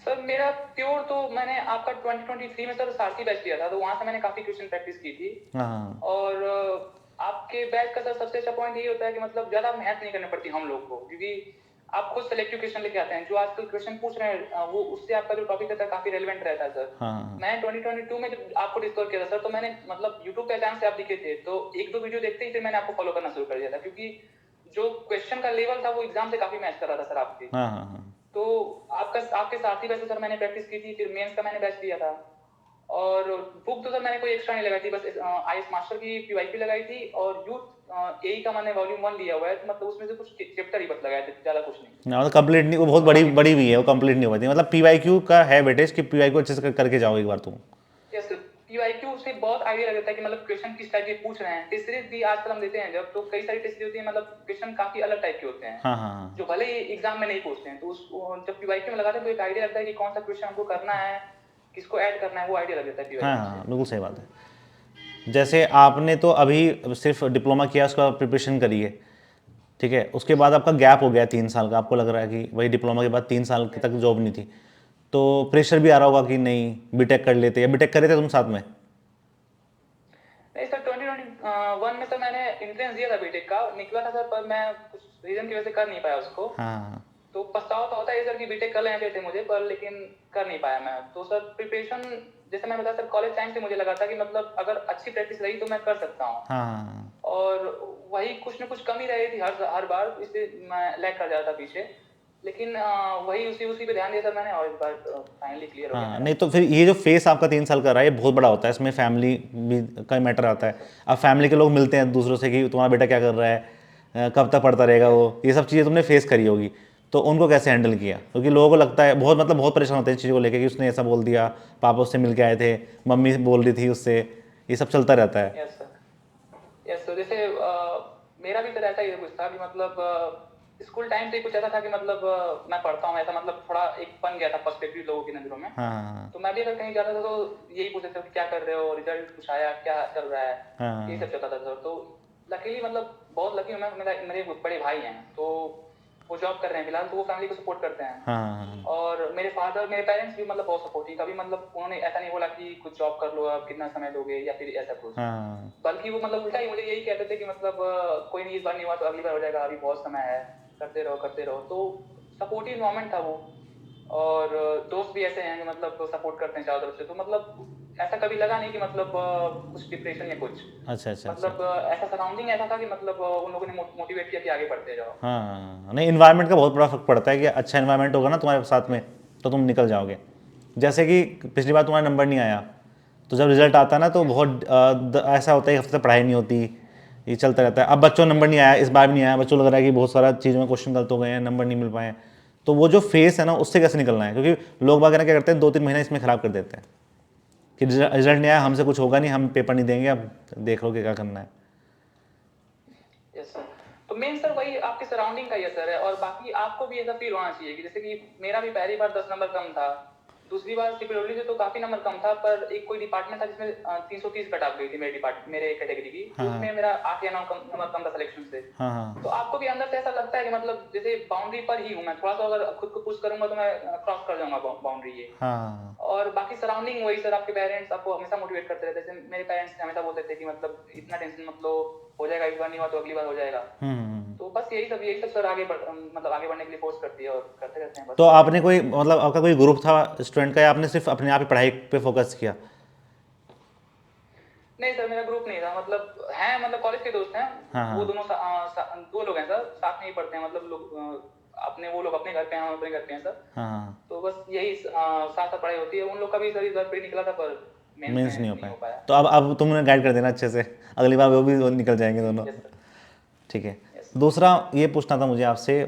सर, मेरा प्योर तो मैंने आपका 2023 में सर सारथी बैच लिया था, तो वहां से मैंने काफी क्वेश्चन प्रैक्टिस की थी। हाँ और आपके बैच का सर सबसे अच्छा पॉइंट ये होता है कि मतलब ज्यादा मेहनत नहीं करनी पड़ती हम लोग को, क्योंकि आप खुद सेलेक्टिव क्वेश्चन लेके आते हैं। जो आजकल क्वेश्चन पूछ रहे हैं वो उससे आपका जो टॉपिक रहता है काफी रेलेवेंट रहता है सर। हाँ मैं 2022 में जब आपको डिस्कवर किया था सर, तो मैंने मतलब यूट्यूब पे अचानक से आप दिखे थे, तो एक दो वीडियो देखते ही फिर मैंने आपको फॉलो करना शुरू कर दिया था, क्योंकि जो क्वेश्चन का लेवल था वो एग्जाम से काफी मैच कर रहा था सर आपके। हाँ हाँ हाँ तो आपके साथ ही वैसे सर मैंने प्रैक्टिस की थी, फिर मेंस का मैंने बैच लिया था। और बुक तो सर मैंने कोई एक्स्ट्रा नहीं लगाई थी, बस आईएएस मास्टर की पीवाईक्यू लगाई थी और यूथ एई का मैंने वॉल्यूम 1 लिया हुआ है, तो मतलब उसमें से कुछ चैप्टर ही बस लगाए थे, ज्यादा कुछ नहीं। ना, मतलब कंप्लीट नहीं, वो बहुत बड़ी बड़ी भी है, वो कंप्लीट नहीं होती, मतलब पीवाईक्यू का है वेटेज कि पीवाईक्यू अच्छे से करके जाओ एक बार तुम। यस, पीवाईक्यू से बहुत आइडिया लग जाता है कि मतलब क्वेश्चन किस टाइप के पूछ रहे हैं। टेस्ट सीरीज भी आजकल हम देते हैं जब, तो कई सारी टेस्ट सीरीज होती है, मतलब क्वेश्चन काफी अलग टाइप के होते हैं हाँ हाँ हाँ जो भले ही एग्जाम में नहीं पूछते हैं। तो उस जब पीवाईक्यू में लगाते हैं तो एक आइडिया लगता है कि कौन सा क्वेश्चन हमको करना है, किसको ऐड करना है, वो आइडिया लग जाता है हाँ पीवाईक्यू हाँ, से। बिल्कुल सही बात है। जैसे आपने तो अभी सिर्फ डिप्लोमा किया, उसका प्रिपरेशन करी है, ठीक है, उसके बाद आपका गैप हो गया 3 साल का, आपको लग रहा है कि वही डिप्लोमा के बाद 3 साल तक जॉब नहीं थी, तो प्रेशर भी आ रहा होगा कि नहीं बीटेक कर लेते, या बीटेक करे थे तुम साथ में? नहीं सर, 2021 में सर मैंने एंट्रेंस दिया था बीटेक का, निकला था सर, पर मैं कुछ रीजन की वजह से कर नहीं पाया उसको। हाँ तो पछतावा तो होता है सर कि बीटेक कर लेने थे मुझे, पर लेकिन कर नहीं पाया मैं। तो सर प्रिपरेशन, जैसे मैं बताया सर, कॉलेज टाइम से मुझे लगा था कि मतलब अगर अच्छी प्रैक्टिस रही तो मैं कर सकता हूँ। हाँ और वही कुछ न कुछ कमी रही थी हर बार, इसलिए मैं लैग कर जाता था पीछे। लेकिन वही उसी पे ध्यान दिया सर मैंने, और इस बार फाइनली क्लियर हो गया हाँ। मेरा। नहीं तो फिर ये जो फेस आपका 3 साल का रहा है ये बहुत बड़ा होता है, इसमें फैमिली भी का मैटर आता है। अब फैमिली के लोग मिलते हैं दूसरों से कि तुम्हारा बेटा क्या कर रहा है, कब तक पढ़ता रहेगा वो, ये सब चीज़ें तुमने फेस करी होगी, तो उनको कैसे हैंडल किया? क्योंकि लोगों को लगता है बहुत, मतलब बहुत परेशान होते हैं इस चीज़ को लेकर कि उसने ऐसा बोल दिया, पापा उससे मिल के आए थे, मम्मी बोल रही थी उससे, ये सब चलता रहता है। Yes sir, yes. तो जैसे मेरा भी सर ऐसा ही कुछ था कि मतलब स्कूल टाइम से कुछ ऐसा था कि मतलब मैं पढ़ता हूँ ऐसा, मतलब थोड़ा एक बन गया था पर्सपेक्टिव लोगों की नजरों में। हाँ हाँ तो मैं भी अगर कहीं जाता था तो यही पूछते थे कि क्या कर रहे हो, रिजल्ट कुछ आया, क्या चल रहा है, यही हाँ सब चलता था सर। तो लकीली मतलब बहुत लकी हूँ मैं, मेरे बड़े भाई हैं, तो वो जॉब कर रहे हैं फिलहाल, तो वो फैमिली को सपोर्ट करते हैं। हाँ और मेरे पेरेंट्स भी मतलब बहुत सपोर्टिव, कभी मतलब उन्होंने ऐसा नहीं बोला कि कुछ जॉब कर लो, आप कितना समय दोगे, या फिर ऐसा कुछ। हाँ बल्कि वो मतलब उल्टा ही मुझे यही कहते थे कि मतलब कोई नहीं, इस बार नहीं हुआ तो अगली बार हो जाएगा, अभी बहुत समय है, करते रहो करते रहो। तो सपोर्टिव इन्वायरमेंट था वो। और दोस्त भी ऐसे हैं कि मतलब सपोर्ट करते हैं चारों तरफ से। तो मतलब ऐसा कभी लगा नहीं कि मतलब कुछ डिप्रेशन या कुछ, अच्छा अच्छा अच्छा। मतलब ऐसा सराउंडिंग ऐसा था कि मतलब उन लोगों ने मोटिवेट किया कि आगे बढ़ते जाओ। हाँ, नहीं, इन्वायरमेंट का बहुत बड़ा फर्क पड़ता है कि अच्छा इन्वायरमेंट होगा ना तुम्हारे साथ में तो तुम निकल जाओगे। जैसे कि पिछली बार तुम्हारा नंबर नहीं आया, तो जब रिजल्ट आता है ना तो बहुत ऐसा होता है कि हफ्ते तक पढ़ाई नहीं होती, ये चलता रहता है। अब बच्चों नंबर नहीं आया, इस बार भी नहीं आया, बच्चों लग रहा है कि बहुत सारा चीज़ों में क्वेश्चन गलत हो गए हैं, नंबर नहीं मिल पाए हैं। तो वो जो फेस है ना उससे कैसे निकलना है, क्योंकि लोग वगैरह क्या करते हैं 2-3 महीने इसमें ख़राब कर देते हैं कि रिजल्ट नहीं आया, हमसे कुछ होगा नहीं, हम पेपर नहीं देंगे, अब देख लो कि क्या करना है। Yes sir. तो मेन सर वही आपके सराउंडिंग का ही असर है, और बाकी आपको भी ऐसा फील होना चाहिए कि जैसे कि मेरा भी पहली बार 10 नंबर कम था, दूसरी बार सीपीडब्ल्यू से तो काफी नंबर कम था, पर एक कोई डिपार्टमेंट था जिसमें 330 कट ऑफ गई थी मेरे कैटेगरी की, तो उसमें मेरा 8 या 9 नंबर कम था सिलेक्शन से। हाँ हाँ तो आपको भी अंदर से ऐसा लगता है कि मतलब जैसे बाउंड्री पर ही हूँ मैं, थोड़ा सा अगर खुद को पुश करूंगा तो मैं क्रॉस कर जाऊंगा बाउंड्री ये। हाँ और बाकी सराउंडिंग वही सर, आपके पेरेंट्स आपको हमेशा मोटिवेट करते रहते हैं। जैसे मेरे पेरेंट्स हमेशा बोलते थे कि मतलब इतना टेंशन मत लो, हो जाएगा, इस बार नहीं हुआ तो अगली बार हो जाएगा। तो बस यही सब सर मतलब आगे बढ़ने के लिए फोर्स करती है, और करते रहते हैं बस। तो आपने कोई मतलब आपका कोई ग्रुप था स्टूडेंट का, या आपने सिर्फ अपने आप ही पढ़ाई पे फोकस किया? नहीं सर, मेरा ग्रुप नहीं था, मतलब हैं, मतलब कॉलेज के दोस्त हैं। हाँ वो हाँ दोनों दो लोग हैं सर, साथ में ही पढ़ते हैं, मतलब लोग अपने वो लोग अपने घर पे हैं, हम अपने घर पे हैं सर। हाँ। तो बस यही साथ साथ पढ़ाई होती है। उन लोग का भी सर इस बार प्री निकला था, पर मेंस मीन्स में नहीं हो नहीं पाया। हो पाया। तो अब तुमने गाइड कर देना अच्छे से, अगली बार वो भी निकल जाएंगे दोनों। Yes sir. ठीक है। यस। दूसरा ये पूछना था मुझे आपसे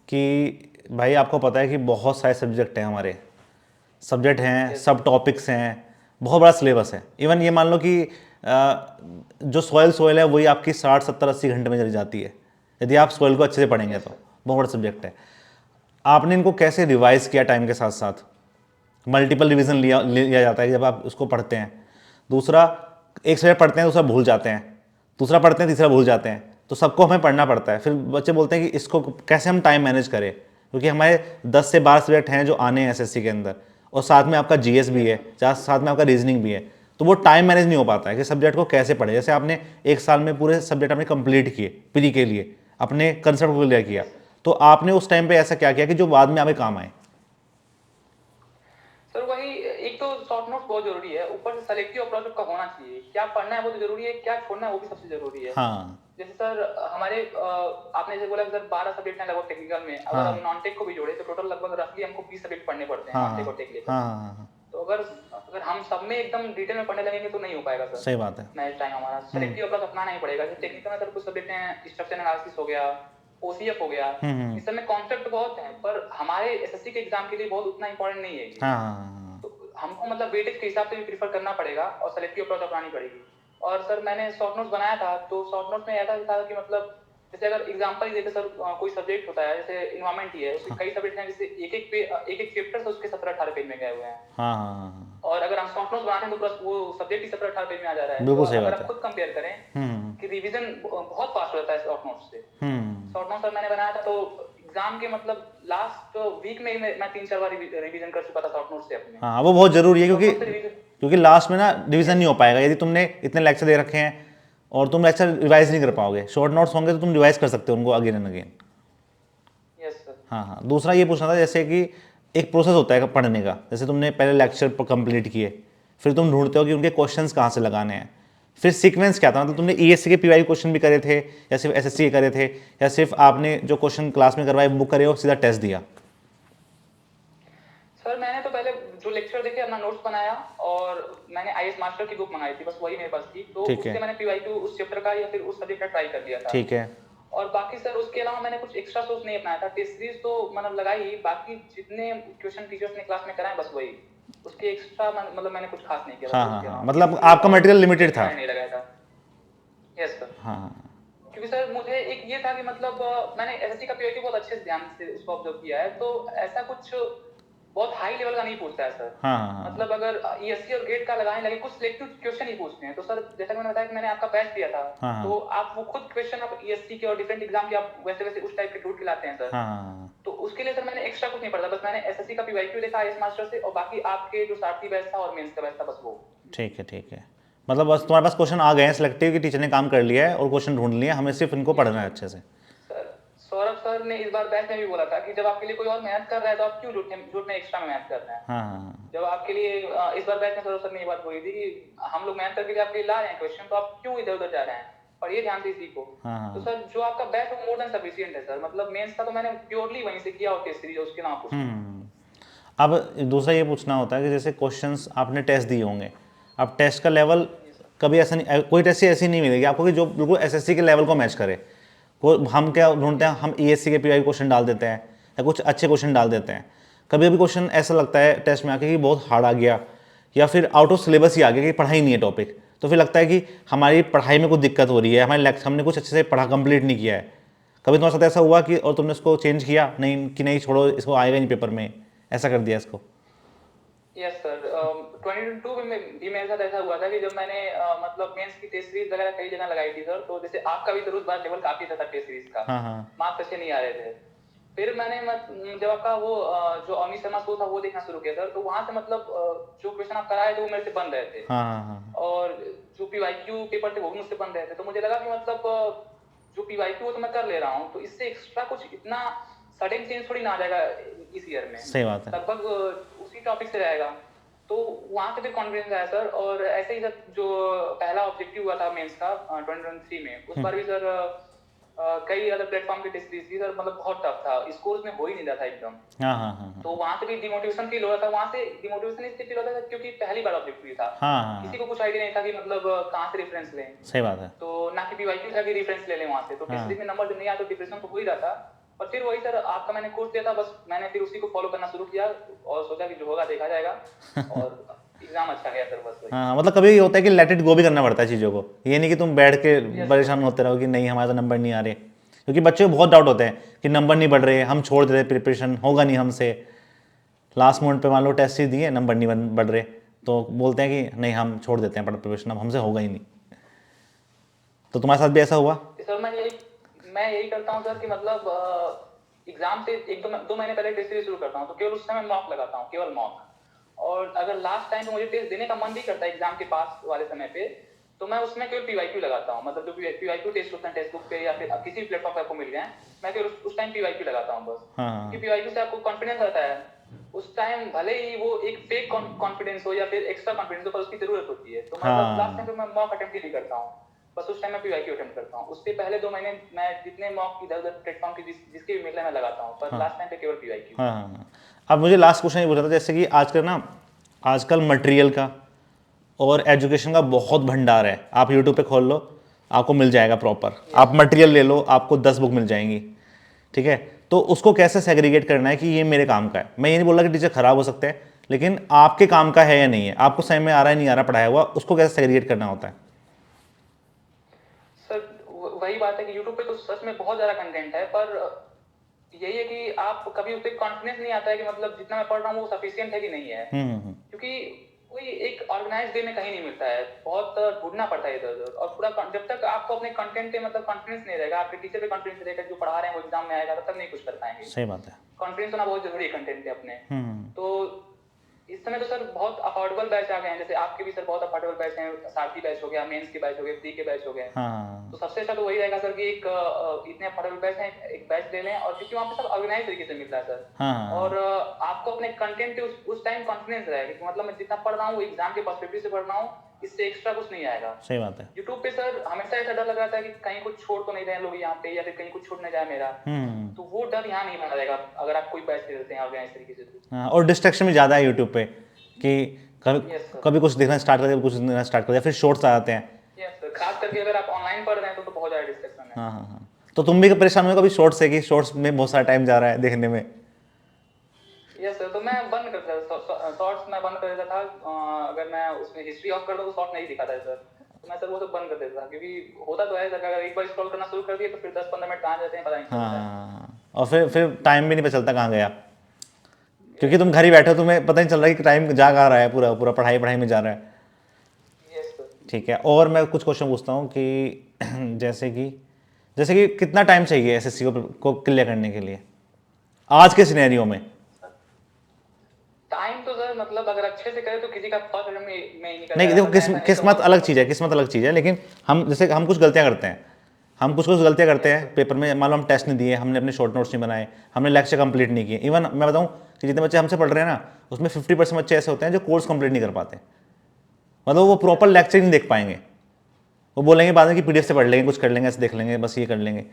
कि भाई आपको पता है कि बहुत सारे सब्जेक्ट हैं हमारे, सब्जेक्ट हैं, यस सब टॉपिक्स हैं, बहुत बड़ा सिलेबस है। इवन ये मान लो कि जो सोयल है वही आपकी 60 70 80 घंटे में चली जाती है, यदि आप सोयल को अच्छे से पढ़ेंगे यस तो। सर। बहुत बड़ा सब्जेक्ट है। आपने इनको कैसे रिवाइज किया टाइम के साथ साथ? मल्टीपल रिवीजन लिया जाता है जब आप उसको पढ़ते हैं। दूसरा, एक सब्जेक्ट पढ़ते हैं दूसरा भूल जाते हैं, दूसरा पढ़ते हैं तीसरा भूल जाते हैं, तो सबको हमें पढ़ना पड़ता है। फिर बच्चे बोलते हैं कि इसको कैसे हम टाइम मैनेज करें, क्योंकि हमारे 10 से 12 सब्जेक्ट हैं जो आने हैं एसएससी के अंदर, और साथ में आपका जीएस भी है, साथ में आपका रीजनिंग भी है। तो वो टाइम मैनेज नहीं हो पाता है कि सब्जेक्ट को कैसे पढ़े। जैसे आपने एक साल में पूरे सब्जेक्ट आपने कंप्लीट किए प्री के लिए, अपने कंसेप्ट को क्लियर किया, तो आपने उस टाइम पे ऐसा क्या किया कि जो बाद में हमें काम आए? सर वही, एक तो शॉर्ट नोट्स बहुत जरूरी है, ऊपर से सेलेक्टिव अप्रोच आपका होना चाहिए। क्या पढ़ना है वो तो जरूरी है, क्या छोड़ना है वो भी सबसे जरूरी है। हाँ जैसे सर हमारे आपने जैसे बोला कि सर 12 सब्जेक्ट हैं लगभग टेक्निकल में, अगर हम हाँ नॉन टेक को भी जोड़े तो टोटल लगभग रफली हमको 20 सब्जेक्ट पढ़ने पड़ते हैं हाँ नॉन टेक हाँ और टेक लेकर। हाँ हाँ हाँ, तो अगर अगर हम सब में एकदम डिटेल में पढ़ने लगेंगे तो नहीं हो पाएगा सर। सही बात है। मैच टाइम हमारा सेलेक्टिव अप्रोच अपनाना ही पड़ेगा। जैसे टेक्निकल में सर कुछ सब्जेक्ट हैं, स्ट्रक्चर एनालिसिस हो गया, ओसीएफ हो गया, इस सब में कॉन्सेप्ट बहुत हैं, पर हमारे एसएससी के एग्जाम के लिए बहुत उतना इंपॉर्टेंट नहीं है ये। हाँ हाँ हाँ तो हमको मतलब वेटेज के हिसाब से भी प्रीफर करना पड़ेगा और सेलेक्टिव अप्रोच अपनानी पड़ेगी। और सर मैंने शॉर्ट नोट्स बनाया था, तो शॉर्ट नोट्स में ऐसा था कि मतलब जैसे अगर एग्जांपल ही देते सर, कोई सब्जेक्ट होता है जैसे इन्वायरमेंट ही है, उसके कई सब्जेक्ट हैं, जैसे एक एक चैप्टर से उसके 17-18 पेज में गए हुए हैं। हाँ हाँ हाँ, और अगर हम शॉर्ट नोट्स बनाते हैं तो बस वो सब्जेक्ट ही 17-18 पेज में आ जा रहा है। तो बिल्कुल सही अगर बात आप है। खुद कंपेयर करें कि रिवीजन बहुत फास्ट होता है शॉर्ट नोट्स से। हम्म। शॉर्ट नोट्स सर मैंने बनाया था, तो एग्जाम के मतलब लास्ट वीक में ही मैं 3-4 बार रिवीजन कर चुका था शॉर्ट नोट्स से अपने। हाँ वो बहुत ज़रूरी है, शॉर्ट क्योंकि नोट्स से रिवीजन। क्योंकि लास्ट में ना रिवीजन नहीं हो पाएगा यदि तुमने इतने लेक्चर दे रखे हैं और तुम लेक्चर रिवाइज नहीं कर पाओगे। शॉर्ट नोट्स होंगे तो तुम रिवाइज कर सकते हो उनको again and again. Yes sir. हाँ हाँ। दूसरा ये पूछना था, जैसे कि एक प्रोसेस होता है पढ़ने का, जैसे तुमने पहले लेक्चर कंप्लीट किए, फिर तुम ढूंढते हो कि उनके क्वेश्चंस कहाँ से लगाने हैं, फिर सीक्वेंस क्या था? मतलब तुमने ईएससी के पीवाई क्वेश्चन भी करे थे, या सिर्फ एसएससी के करे थे, या सिर्फ आपने जो क्वेश्चन क्लास में करवाए बुक करे और सीधा टेस्ट दिया? सर मैंने तो पहले जो लेक्चर देखे अपना नोट्स बनाया, और मैंने आईएएस मास्टर की बुक मंगाई थी, बस वही मेरे पास थी, तो ठीक उससे है। मैंने पीवाईक्यू उस चैप्टर का या फिर उस सब्जेक्ट का ट्राई कर लिया था। ठीक है। और बाकी सर उसके अलावा मैंने कुछ एक्स्ट्रा सोर्स नहीं अपनाया था। टेस्ट सीरीज तो मतलब लगाई ही, बाकी जितने क्वेश्चन टीचर्स ने क्लास में कराए बस वही, उसके एक्स्ट्रा मतलब मैंने कुछ खास नहीं किया। हाँ बस हाँ उसके हाँ, अलावा मतलब TSC आपका और मटेरियल लिमिटेड था। मैंने नहीं लगाया था। Yes sir. हाँ हाँ क्योंकि सर मुझे एक ये था कि मतलब मैंने एसएससी का पीवाईक्यू बहुत अच्छे से ध्यान से उसको ऑब्जर्व किया है, तो ऐसा कुछ बहुत हाई लेवल का नहीं पूछता है सर। हाँ हाँ हाँ, मतलब अगर ईएससी और गेट का लगाने लगे, कुछ सिलेक्टिव क्वेश्चन ही पूछते हैं। तो सर जैसा कि मैंने बताया कि मैंने आपका बैच दिया था, हाँ हाँ तो आप वो खुद क्वेश्चन आप ईएससी के और डिफरेंट एग्जाम के आप वैसे वैसे उस टाइप के ढूंढ के लाते हैं सर। हाँ हाँ, तो उसके लिए सर मैंने एक्स्ट्रा कुछ नहीं पढ़ा, बस मैंने एसएससी का पीवाईक्यू देखा आईएएस मास्टर से, और बाकी आपके जो सारथी बैच था और मेंस का बैच था, बस वो। ठीक है ठीक है। मतलब बस तुम्हारे पास क्वेश्चन आ गए हैं सिलेक्टिव, कि टीचर ने काम कर लिया है और क्वेश्चन ढूंढ लिए, हमें सिर्फ इनको पढ़ना है अच्छे से। सर सौरभ सर ने इस बार बैच में भी बोला था कि जब आपके लिए कोई और मेहनत कर रहा है तो आप क्यों झूठ में एक्स्ट्रा मेहनत कर रहे हैं। हाँ हाँ जब आपके लिए इस बार बैच में सौरभ सर ने ये बात बोली थी कि हम लोग मेहनत करके आपके लिए ला रहे हैं क्वेश्चन, तो आप क्यों इधर उधर जा रहे हैं, और ये ध्यान से सीखो। हाँ तो सर जो आपका बैच वो मोर देन सफिशिएंट है सर। मतलब मेंस का तो मैंने प्योरली वहीं से किया और टेस्ट सीरीज उसके नाम कुछ। अब दूसरा ये पूछना होता है कि जैसे क्वेश्चंस आपने टेस्ट दिए होंगे, अब टेस्ट का लेवल कभी ऐसा नहीं, कोई टेस्ट ऐसी नहीं मिलेगी आपको कि जो बिल्कुल एसएससी के लेवल को मैच करे। हम क्या ढूंढते हैं, हम ईएससी के पीवाई क्वेश्चन डाल देते हैं या कुछ अच्छे क्वेश्चन डाल देते हैं। कभी कभी क्वेश्चन ऐसा लगता है टेस्ट में आके कि बहुत हार्ड आ गया, या फिर आउट ऑफ सिलेबस ही आ गया कि पढ़ा ही नहीं है टॉपिक, तो फिर लगता है कि हमारी पढ़ाई में कुछ दिक्कत हो रही है, हमने कुछ अच्छे से पढ़ा कंप्लीट नहीं किया है। कभी तुम्हारे साथ ऐसा हुआ कि और तुमने उसको चेंज किया नहीं कि नहीं छोड़ो इसको आएगा नहीं पेपर में, ऐसा कर दिया इसको? यस सर, 2022 में भी मेरे साथ ऐसा हुआ था कि जब मैंने मतलब मेंस की टेस्ट सीरीज वगैरह कई जगह लगाई थी सर, तो जैसे आपका भी सर उस बार लेवल काफी था टेस्ट सीरीज का, हाँ हाँ मार्क्स अच्छे नहीं आ रहे थे। फिर मैंने जब आपका वो जो अवनी शर्मा शो था वो देखना शुरू किया सर, तो वहां से मतलब जो क्वेश्चन आप कराए थे वो मेरे से बन रहे थे, हाँ हाँ हाँ और जो पीवाईक्यू पेपर थे वो भी मुझसे बन रहे थे। तो मुझे लगा कि मतलब जो पीवाईक्यू वो तो मैं कर ले रहा हूँ, तो इससे एक्स्ट्रा कुछ इतना सडन चेंज थोड़ी ना आ जाएगा इस ईयर में, सही बात है। लगभग उसी टॉपिक से रहेगा। तो वहां से फिर कॉन्फिडेंस आया सर, और ऐसे ही सर जो पहला ऑब्जेक्टिव हुआ था मेंस का 2023 में, उस बार भी सर कई अदर प्लेटफॉर्म की टेस्ट थी सर, मतलब बहुत टफ था, स्कोर में हो ही नहीं रहा था एकदम। हाँ हाँ हाँ तो वहां से भी डिमोटिवेशन फील हो रहा था, वहां से डिमोटिवेशन इसलिए फील होता था क्योंकि पहली बार ऑब्जेक्टिव था, हाँ हाँ किसी हाँ, को कुछ आइडिया नहीं था कि मतलब कहाँ से रेफरेंस लें, सही बात है। तो ना कि पीवाईक्यू था कि रेफरेंस ले लें वहां से। तो टेस्ट हाँ सीरीज में नंबर जब नहीं आया तो डिप्रेशन तो हो ही रहा था। और फिर वही सर आपका मैंने कोर्स दिया था, बस मैंने फिर उसी को फॉलो करना शुरू किया और सोचा कि जो होगा देखा जाएगा, और एग्जाम अच्छा गया सर, बस वही। हाँ मतलब कभी ये होता है कि लेट इट गो भी करना पड़ता है चीज़ों को, ये नहीं कि तुम बैठ के यस परेशान होते रहो कि नहीं हमारे तो नंबर नहीं आ रहे, क्योंकि बच्चे को बहुत डाउट होते हैं कि नंबर नहीं बढ़ रहे, हम छोड़ दे रहे, प्रिपरेशन होगा नहीं हमसे, लास्ट मोमेंट पे मान लो टेस्ट ही दिए नंबर नहीं बढ़ रहे, तो बोलते हैं कि नहीं हम छोड़ देते हैं प्रिपरेशन, अब हमसे होगा ही नहीं। तो तुम्हारे साथ भी ऐसा हुआ? सर मैं यही करता हूँ सर कि मतलब एग्जाम से एक दो महीने पहले टेस्ट सीरीज शुरू करता हूँ, तो केवल उस समय मॉक लगाता हूँ, केवल मॉक। और अगर लास्ट टाइम पे मुझे टेस्ट देने का मन भी करता है एग्जाम के पास वाले समय पे, तो मैं उसमें केवल पीवाईक्यू लगाता हूँ, मतलब जो पीवाईक्यू टेस्ट होते हैं टेक्स्ट बुक पे या फिर किसी भी प्लेटफॉर्म पे आपको मिल गए, मैं केवल उस टाइम पीवाईक्यू लगाता हूँ बस। हाँ क्योंकि हाँ पीवाईक्यू से आपको कॉन्फिडेंस आता है उस टाइम, भले ही वो एक फेक कॉन्फिडेंस हो या फिर एक्स्ट्रा कॉन्फिडेंस हो, पर उसकी जरूरत होती है। तो मतलब लास्ट टाइम हाँ पे मैं मॉक अटेम्प्ट ही नहीं करता हूँ, बस उस टाइम मैं पीवाईक्यू अटेम्प्ट करता हूँ। उससे पहले 2 महीने मैं जितने मॉक इधर उधर प्लेटफॉर्म की जिसके भी मिल रहे मैं लगाता हूँ, पर हाँ लास्ट टाइम पे केवल पीवाईक्यू। हाँ हाँ हाँ। अब मुझे लास्ट क्वेश्चन ये पूछा था, जैसे कि आजकल मटेरियल का और एजुकेशन का बहुत भंडार है, आप यूट्यूब पे खोल लो आपको मिल जाएगा प्रॉपर, आप मटेरियल ले लो आपको 10 बुक मिल जाएंगी, ठीक है? तो उसको कैसे सेग्रीगेट करना है कि ये मेरे काम का है? मैं ये नहीं बोल रहा कि टीचर खराब हो सकते हैं, लेकिन आपके काम का है या नहीं है, आपको समझ में आ रहा है नहीं आ रहा पढ़ाया हुआ, उसको कैसे सेग्रीगेट करना होता है? सर वही बात है कि यूट्यूब पे तो सच में बहुत ज्यादा कंटेंट है, पर यही है कि आप कभी उस पर कॉन्फिडेंस नहीं आता है कि मतलब जितना मैं पढ़ रहा हूँ वो सफिशियंट है कि नहीं है, क्योंकि कोई एक ऑर्गेनाइज वे में कहीं नहीं मिलता है, बहुत ढूंढना पड़ता है इधर उधर। और पूरा जब तक आपको अपने कंटेंट पे मतलब कॉन्फिडेंस नहीं रहेगा, आपके टीचर पे कॉन्फिडेंस रहेगा, जो पढ़ा रहे हैं वो एग्जाम में आएगा, तब तक नहीं कुछ कर पाएंगे। सही बात है। कॉन्फिडेंस होना बहुत जरूरी है कंटेंट पे अपने। हम्म। तो इस समय तो सर बहुत अफोर्डेबल बैच आ गए हैं, जैसे आपके भी सर बहुत अफोर्डेबल बैच हैं, सारथी बैच हो गया, मेंस के बैच हो गए, प्री के बैच हो गए। हाँ तो सबसे अच्छा तो वही रहेगा सर कि एक इतने अफोर्डेबल बैच हैं, एक बैच ले लें, और क्योंकि वहाँ पे सब ऑर्गेनाइज तरीके से मिल रहा है सर। हाँ हाँ और आपको अपने कंटेंट पे उस टाइम कॉन्फिडेंस रहेगा कि मतलब मैं जितना पढ़ रहा हूँ एग्जाम के पर्सपेक्टिव से पढ़ रहा हूँ, इससे एक्स्ट्रा कुछ नहीं आएगा। सही बात है। यूट्यूब पे सर हमेशा ऐसा डर लग रहा था कि कहीं कुछ छोड़ तो नहीं रहे लोग यहाँ पे, या फिर कहीं कुछ छूट नहीं जाए मेरा, तो वो डर यहाँ नहीं बना रहेगा अगर आप कोई बैच ले लेते हैं ऑर्गेनाइज तरीके से। हाँ, और डिस्ट्रैक्शन भी ज़्यादा है यूट्यूब पे कि कभी यस सर, कभी कुछ देखना स्टार्ट कर दिया, कुछ देखना स्टार्ट कर दिया, फिर शॉर्ट्स आ जाते हैं। यस सर, खास करके अगर आप ऑनलाइन पढ़ रहे हैं तो बहुत ज्यादा डिस्ट्रैक्शन है। हाँ हाँ हाँ। तो तुम भी परेशान हुए कभी शॉर्ट्स से कि शॉर्ट्स में बहुत सारा टाइम जा रहा है देखने में? यस सर, तो मैं बंद कर देता था शॉर्ट्स, मैं बंद कर देता था। अगर मैं उसमें हिस्ट्री ऑफ कर दूं तो शॉर्ट नहीं दिखाता है सर, तो मैं सर वो सब बंद कर देता था, क्योंकि होता तो है सर अगर एक बार स्क्रॉल करना शुरू कर दिए तो फिर 10-15 मिनट कहाँ जाते हैं पता नहीं चलता है। हाँ, और फिर टाइम भी नहीं पता चलता कहाँ गया, क्योंकि तुम घर ही बैठे हो, तुम्हें पता नहीं चल रहा है कि टाइम जा कहाँ रहा है, पूरा पूरा पढ़ाई पढ़ाई में जा रहा है। Yes sir. ठीक है, और मैं कुछ क्वेश्चन पूछता हूँ कि जैसे कि कितना टाइम चाहिए एसएससी को क्लियर करने के लिए आज के सिनेरियो में? टाइम तो सर मतलब अगर अच्छे से करे तो किसी का फर्स्ट अटेम्प्ट में ही निकल नहीं जाएगा देखो, सर, मैं ऐसा नहीं किस्मत कहूँगा। अलग चीज़ है, किस्मत अलग चीज़ है, लेकिन हम कुछ गलतियाँ करते हैं, हम कुछ गलतियाँ करते हैं पेपर में, मान लो हम टेस्ट नहीं दिए, हमने अपने शॉर्ट नोट्स नहीं बनाए, हमने लेक्चर कंप्लीट नहीं किए। इवन मैं बताऊँ कि जितने बच्चे हमसे पढ़ रहे हैं ना, उसमें 50% बच्चे ऐसे होते हैं जो कोर्स कंप्लीट नहीं कर पाते, मतलब वो प्रॉपर लेक्चर नहीं देख पाएंगे, वो बोलेंगे बाद में कि पीडीएफ से पढ़ लेंगे, कुछ कर लेंगे, ऐसे देख लेंगे, बस ये कर लेंगे।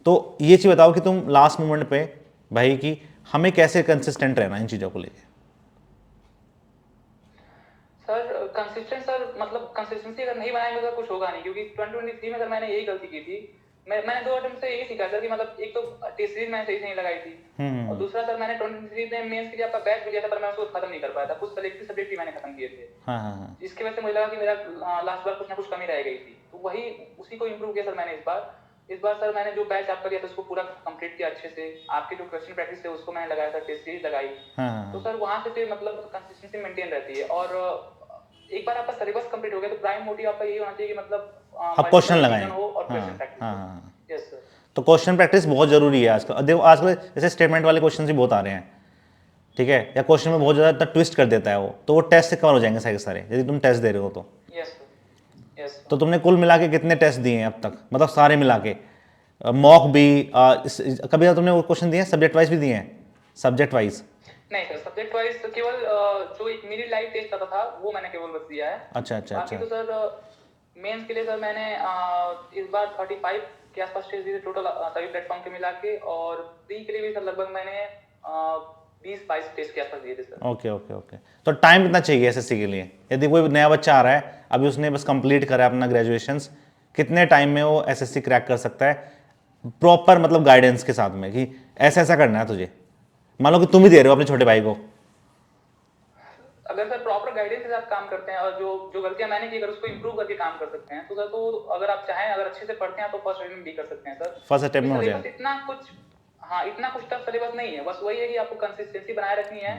तो ये चीज़ बताओ कि तुम लास्ट मोमेंट पे भाई कि हमें कैसे कंसिस्टेंट रहना इन चीज़ों को लेके? सर कंसिस्टेंट सर मतलब कंसिस्टेंसी अगर नहीं बनाएंगे तो कुछ होगा नहीं, क्योंकि 2023 में सर मैंने यही गलती की थी। मैंने 2 अटेम्प्ट से यही सीखा सर कि मतलब एक तो टेस्ट सीरीज मैंने सही से नहीं लगाई थी, और दूसरा सर मैंने 2023 में मेंस के लिए आपका बैच भी लिया था, पर मैं उसको खत्म नहीं कर पाया था, कुछ सेलेक्टिव सब्जेक्ट भी मैंने खत्म किए थे। हाँ हाँ हाँ। इसकी वजह से मुझे लगा कि मेरा लास्ट बार कुछ ना कुछ कमी रह गई थी, तो वही उसी को इम्प्रूव किया सर मैंने इस बार। इस बार सर मैंने जो बैच आपका लिया था उसको पूरा कंप्लीट किया अच्छे से। आपके जो क्वेश्चन प्रैक्टिस थे उसको मैंने लगाया था, टेस्ट सीरीज लगाई। हाँ तो सर वहाँ से फिर मतलब कंसिस्टेंसी मेंटेन रहती है। और एक बार आपका सिलेबस कंप्लीट हो गया तो प्राइम मोटिव आपका यही होना चाहिए कि मतलब अब क्वेश्चन मल्टीपल लगाएं। रिवीजन हो और हाँ क्वेश्चन प्रैक्टिस हाँ हो। हाँ। Yes sir. तो क्वेश्चन प्रैक्टिस बहुत ज़रूरी है आजकल। देखो आजकल जैसे स्टेटमेंट वाले क्वेश्चन भी बहुत आ रहे हैं, ठीक है, या क्वेश्चन में बहुत ज़्यादा ट्विस्ट कर देता है वो, तो वो टेस्ट से कवर हो जाएंगे सारे के सारे यदि तुम टेस्ट दे रहे हो तो। Yes sir. यस तो तुमने कुल मिला के कितने टेस्ट दिए हैं अब तक, मतलब सारे मिला के, मॉक भी, कभी तुमने वो क्वेश्चन दिए हैं सब्जेक्ट वाइज भी दिए हैं? सब्जेक्ट वाइज नहीं सर, सब्जेक्ट वाइज तो केवल जो एक मेरी लाइव टेस्ट आता था वो मैंने केवल बस दिया है। अच्छा अच्छा बाकी अच्छा। तो सर मेंस के लिए सर मैंने इस बार 35 के आसपास टेस्ट दिए टोटल सभी प्लेटफॉर्म के मिला के। और प्री के लिए भी सर लगभग मैंने 20-22 टेस्ट के आसपास दिए थे सर। Okay okay okay. तो टाइम कितना चाहिए एसएससी के लिए? यदि कोई नया बच्चा आ रहा है, अभी उसने बस कंप्लीट करा है अपना ग्रेजुएशन, कितने टाइम में वो एसएससी क्रैक कर सकता है प्रॉपर, मतलब गाइडेंस के साथ में, कि ऐसा ऐसा करना है तुझे? मान लो कि तुम ही दे रहे हो अपने छोटे भाई को। अगर सर प्रॉपर गाइडेंस के साथ काम करते हैं और जो जो गलतियां मैंने की अगर उसको इम्प्रूव करके काम कर सकते हैं तो सर, तो अगर आप चाहें अगर अच्छे से पढ़ते हैं तो फर्स्ट अटेम्प्ट भी कर सकते हैं सर। फर्स्ट अटेम्प्ट में हो सिलेबस जाए। इतना कुछ, हाँ इतना कुछ टफ सिलेबस नहीं है। बस वही है कि आपको कंसिस्टेंसी बनाए रखनी है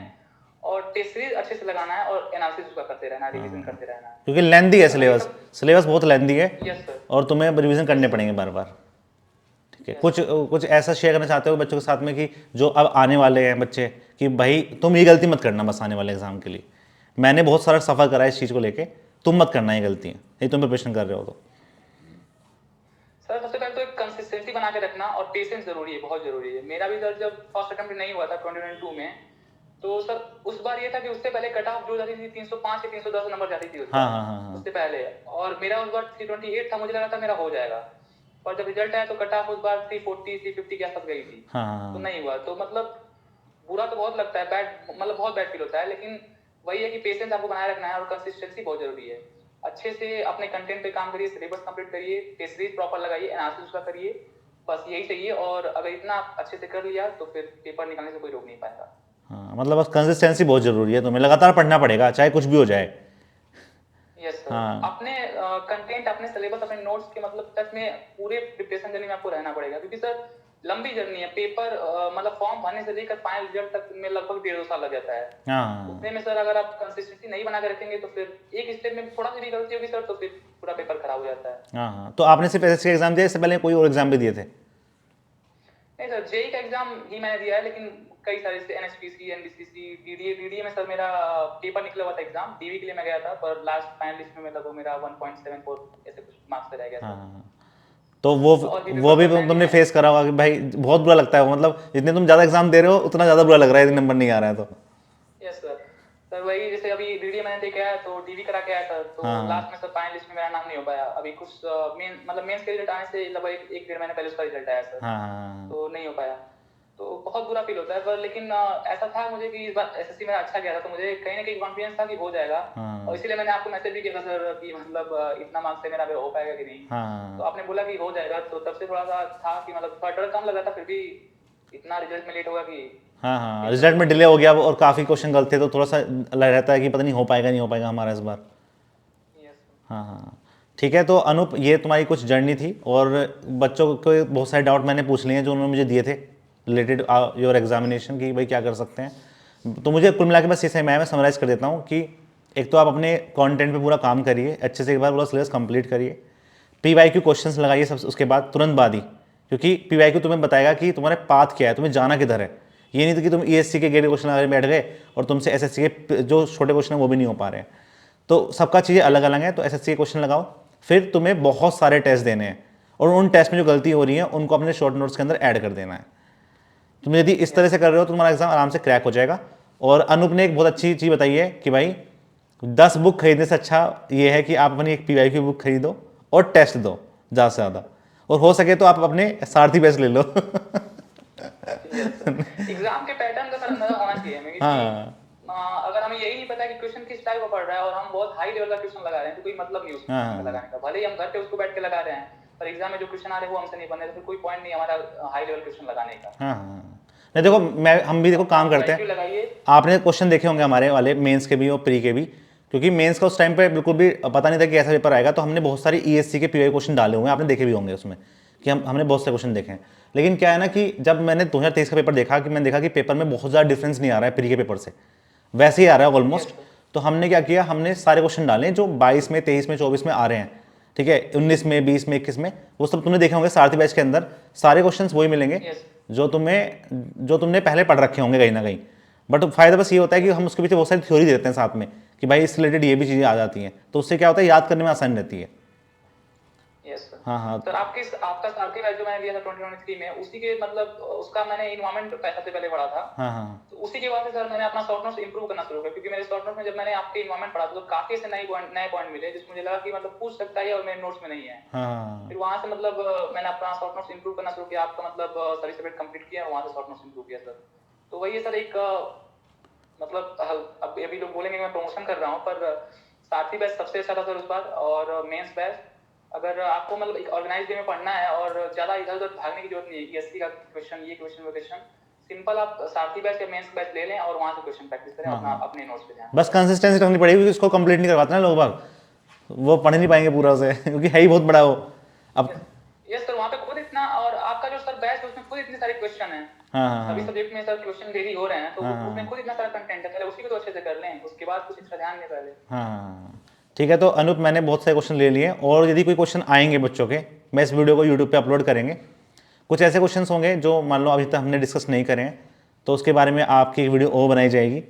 और टेस्ट सीरीज अच्छे से लगाना है और एनालिसिस उसका करते रहना है, रिवीजन करते रहना है। क्योंकि लेंदी है तो सिलेबस, सिलेबस बहुत लेंदी है। Yes sir. और तुम्हें रिवीजन करने पड़ेंगे बार बार। ठीक है, कुछ कुछ ऐसा शेयर करना चाहते हो बच्चों के साथ में कि जो अब आने वाले हैं बच्चे, कि भाई तुम ये गलती मत करना बस आने वाले एग्जाम के लिए। मैंने बहुत सारा सफ़र करा है इस चीज़ को लेके, तुम मत करना ये गलतियाँ यदि तुम प्रिपरेशन कर रहे हो तो। सर सबसे पहले तो एक कंसिस्टेंसी बना के रखना और पेशेंस जरूरी है, बहुत जरूरी है। मेरा भी सर जब फर्स्ट अटेम्प्ट नहीं हुआ था 2022 में, तो सर उस बार ये था कि उससे पहले कट ऑफ जो जाती थी 305 या 310 नंबर जाती थी हाँ हाँ हाँ। उससे पहले। और मेरा उस बार 328 था, मुझे लगा था मेरा हो जाएगा। और जब रिजल्ट आया तो कट ऑफ उस बार 340 350 के आसपास गई थी। हाँ तो नहीं हुआ। तो मतलब बुरा तो बहुत लगता है, बैड मतलब बहुत बैड फील होता है। लेकिन वही है कि पेशेंस आपको बनाए रखना है और कंसिस्टेंसी बहुत जरूरी है। अच्छे से अपने कंटेंट पे काम करिए, सिलेबस कंप्लीट करिए, टेस्ट सीरीज प्रॉपर लगाइए, एनालिसिस उसका करिए, बस यही चाहिए। और अगर इतना आप अच्छे से कर लिया तो फिर पेपर निकालने से कोई रोक नहीं पाएगा। हाँ, मतलब बस कंसिस्टेंसी बहुत ज़रूरी है, तुम्हें लगातार पढ़ना पड़ेगा चाहे कुछ भी हो जाए। Yes sir. हाँ। अपने कंटेंट, अपने सिलेबस, अपने नोट्स के मतलब टच में पूरे प्रिपरेशन जर्नी में आपको रहना पड़ेगा। क्योंकि सर लंबी जर्नी है। पेपर मतलब फॉर्म भरने से लेकर फाइनल रिजल्ट तक में लगभग 1.5-2 साल लग जाता है। हाँ उतने में सर अगर आप कंसिस्टेंसी नहीं बना के रखेंगे तो फिर एक स्टेप में थोड़ा सी भी गलती होगी सर तो फिर पूरा पेपर खराब हो जाता है। हाँ हाँ। तो आपने सिर्फ एसएससी एग्जाम दिया, इससे पहले कोई और एग्जाम भी दिए थे? नहीं सर, जेई का एग्जाम ही मैंने दिया है, लेकिन कई सारे जैसे एनएचपीसी, एनडीसीसी, डीडीए में सर मेरा पेपर निकला हुआ था एग्जाम। डीवी के लिए मैं गया था पर लास्ट फाइनल लिस्ट में मतलब मेरा 1.74 ऐसे कुछ मार्क्स से रह गया था। हाँ। तो वो भी तुमने फेस करा होगा कि भाई बहुत बुरा लगता है वो, मतलब जितने तुम ज़्यादा एग्जाम दे रहे हो उतना ज़्यादा बुरा लग रहा है यदि नंबर नहीं आ रहा है तो। Yes sir. सर वही जैसे अभी डीडीए मैंने दे के आया तो डीवी करा के आया था तो हाँ। लास्ट में सर फाइनल लिस्ट में मेरा नाम नहीं हो पाया। अभी कुछ मतलब मेंस के रिजल्ट आने से लगभग एक डेढ़ महीने पहले उसका रिजल्ट आया सर। हाँ तो नहीं हो पाया। तो बहुत बुरा फील होता है। पर लेकिन ऐसा था मुझे कि इस बार एसएससी मेरा अच्छा गया था तो मुझे कहीं ना कहीं कॉन्फिडेंस था कि हो जाएगा। हाँ। और इसीलिए मैंने आपको मैसेज भी किया था सर कि मतलब इतना मार्क्स से मेरा हो पाएगा कि नहीं। हाँ। तो आपने बोला कि हो जाएगा तो तब से थोड़ा सा था कि मतलब थोड़ा डर कम लगा था। फिर भी इतना रिजल्ट में लेट होगा कि हाँ हाँ, रिजल्ट में डिले हो गया और काफ़ी क्वेश्चन गलत थे तो थोड़ा सा लग रहता है कि पता नहीं हो पाएगा नहीं हो पाएगा हमारा इस बार। हाँ हाँ। ठीक है, तो अनूप ये तुम्हारी कुछ जर्नी थी और बच्चों को बहुत सारे डाउट मैंने पूछ लिए हैं जो उन्होंने मुझे दिए थे रिलेटेड योर एग्जामिनेशन की, भाई क्या कर सकते हैं। तो मुझे कुल मिला के बस ये मैं समराइज़ कर देता हूँ कि एक तो आप अपने कंटेंट पे पूरा काम करिए, अच्छे से एक बार पूरा सिलेबस कंप्लीट करिए, PYQ क्वेश्चंस लगाइए सब उसके बाद तुरंत बाद ही, क्योंकि PYQ तुम्हें बताएगा कि तुम्हारे पाथ क्या है, तुम्हें जाना किधर है। ये नहीं तो कि तुम ESC के गेट क्वेश्चन लगा बैठ गए और तुमसे SSC के जो छोटे क्वेश्चन हैं वो भी नहीं हो पा रहे हैं। तो सबका चीज़ें अलग अलग हैं, तो SSC के क्वेश्चन लगाओ। फिर तुम्हें बहुत सारे टेस्ट देने हैं और उन टेस्ट में जो गलती हो रही है उनको अपने शॉर्ट नोट्स के अंदर ऐड कर देना है। तुम यदि इस तरह से कर रहे हो तो तुम्हारा एग्जाम आराम से क्रैक हो जाएगा। और अनूप ने एक बहुत अच्छी चीज़ बताई है कि भाई 10 बुक खरीदने से अच्छा ये है कि आप अपनी एक PYQ बुक खरीदो और टेस्ट दो ज़्यादा से ज़्यादा, और हो सके तो आप अपने सारथी बेस्ट ले लो। एग्जाम के पैटर्न का सर अंदाजा होना चाहिए हमें। हाँ। अगर हमें यही नहीं पता कि क्वेश्चन किस टाइप का पढ़ रहा है और हम बहुत हाई लेवल का क्वेश्चन लगा रहे हैं तो कोई मतलब नहीं उसमें हाँ। लगाने का। भले ही हम घर पे उसको बैठ के लगा रहे हैं पर एग्जाम में जो क्वेश्चन आ रहे हैं वो हमसे नहीं बन रहे तो फिर कोई पॉइंट नहीं हमारा हाई लेवल क्वेश्चन लगाने का। हाँ हाँ। नहीं देखो हम भी देखो काम करते हैं। आपने क्वेश्चन देखे होंगे हमारे वाले मेंस के भी और प्री के भी, क्योंकि मेंस का उस टाइम पे बिल्कुल भी पता नहीं था कि ऐसा पेपर आएगा, तो हमने बहुत सारी ESC के PY क्वेश्चन डाले हुए हैं, आपने देखे भी होंगे उसमें कि हमने बहुत से क्वेश्चन देखे हैं। लेकिन क्या है ना कि जब मैंने 2023 का पेपर देखा, कि मैंने देखा कि पेपर में बहुत ज़्यादा डिफरेंस नहीं आ रहा है प्री के पेपर से, वैसे ही आ रहा है ऑलमोस्ट। Yes, sir. तो हमने क्या किया, हमने सारे क्वेश्चन डाले जो 22 में, 23 में, 24 में आ रहे हैं, ठीक है, 19 में, 20 में, 21 में, वो सब तुमने देखे होंगे सारथी बैच के अंदर। सारे क्वेश्चंस वही मिलेंगे Yes. जो तुमने पहले पढ़ रखे होंगे कहीं ना कहीं। बट फायदा बस ये होता है कि हम उसके पीछे बहुत सारी थ्योरी देते हैं साथ में कि भाई इससे रिलेटेड ये भी चीज़ें आ जाती हैं, तो उससे क्या होता है, याद करने में आसानी रहती है। Yes sir. हाँ हाँ सर आपका सारथी बैच जो मैंने लिया था 2023 में, उसी के मतलब उसका मैंने इन्वायरमेंट सबसे पहले पढ़ा था। हाँ हाँ तो उसी के बाद से सर मैंने अपना शॉर्ट नोट्स इंप्रूव करना शुरू किया, क्योंकि मेरे शॉर्ट नोट्स में जब मैंने आपके इन्वायरमेंट पढ़ा था तो काफी ऐसे नए पॉइंट मिले जिसमें मुझे लगा कि मतलब पूछ सकता है और मेरे नोट्स में नहीं है। हाँ फिर वहां से मतलब मैंने अपना शॉर्ट नोट्स इंप्रूव करना शुरू किया, आपका मतलब सारी सब्जेक्ट कंप्लीट किया और वहां से शॉर्ट नोट्स इंप्रूव किया सर। तो वही है सर, एक मतलब अब अभी लोग बोलेंगे मैं प्रमोशन कर रहा हूँ, पर सारथी बैच सबसे अच्छा था सर उस बार। और मेंस बैच, अगर आपको मतलब एक ऑर्गेनाइज वे में पढ़ना है और ज्यादा इधर उधर भागने की जरूरत नहीं है कि एससी का क्वेश्चन, ये क्वेश्चन, वो क्वेश्चन, सिंपल आप सारथी बैच या मेंस बैच ले लें और वहां से क्वेश्चन प्रैक्टिस करें, अपना अपने नोट्स पे ध्यान। बस कंसिस्टेंसी रखनी पड़ेगी, क्योंकि उसको कंप्लीट नहीं करवाते ना लोग बाग, वो पढ़ नहीं पाएंगे पूरा उसे क्योंकि है ही बहुत बड़ा वो। अब यस सर, वहाँ पे खुद इतना, और आपका जो सर बैच है उसमें खुद इतने सारे क्वेश्चन हैं। हाँ सभी सब्जेक्ट में सर क्वेश्चन डेली हो रहे हैं, तो उसमें खुद इतना सारा कंटेंट है, पहले उसी को तो अच्छे से कर लें, उसके बाद कुछ एक्स्ट्रा ध्यान दें पहले। हाँ ठीक है। तो अनूप, मैंने बहुत सारे क्वेश्चन ले लिए, और यदि कोई क्वेश्चन आएंगे बच्चों के, मैं इस वीडियो को यूट्यूब पे अपलोड करेंगे। कुछ ऐसे क्वेश्चन होंगे जो मान लो अभी तक हमने डिस्कस नहीं करे हैं, तो उसके बारे में आपकी एक वीडियो और बनाई जाएगी,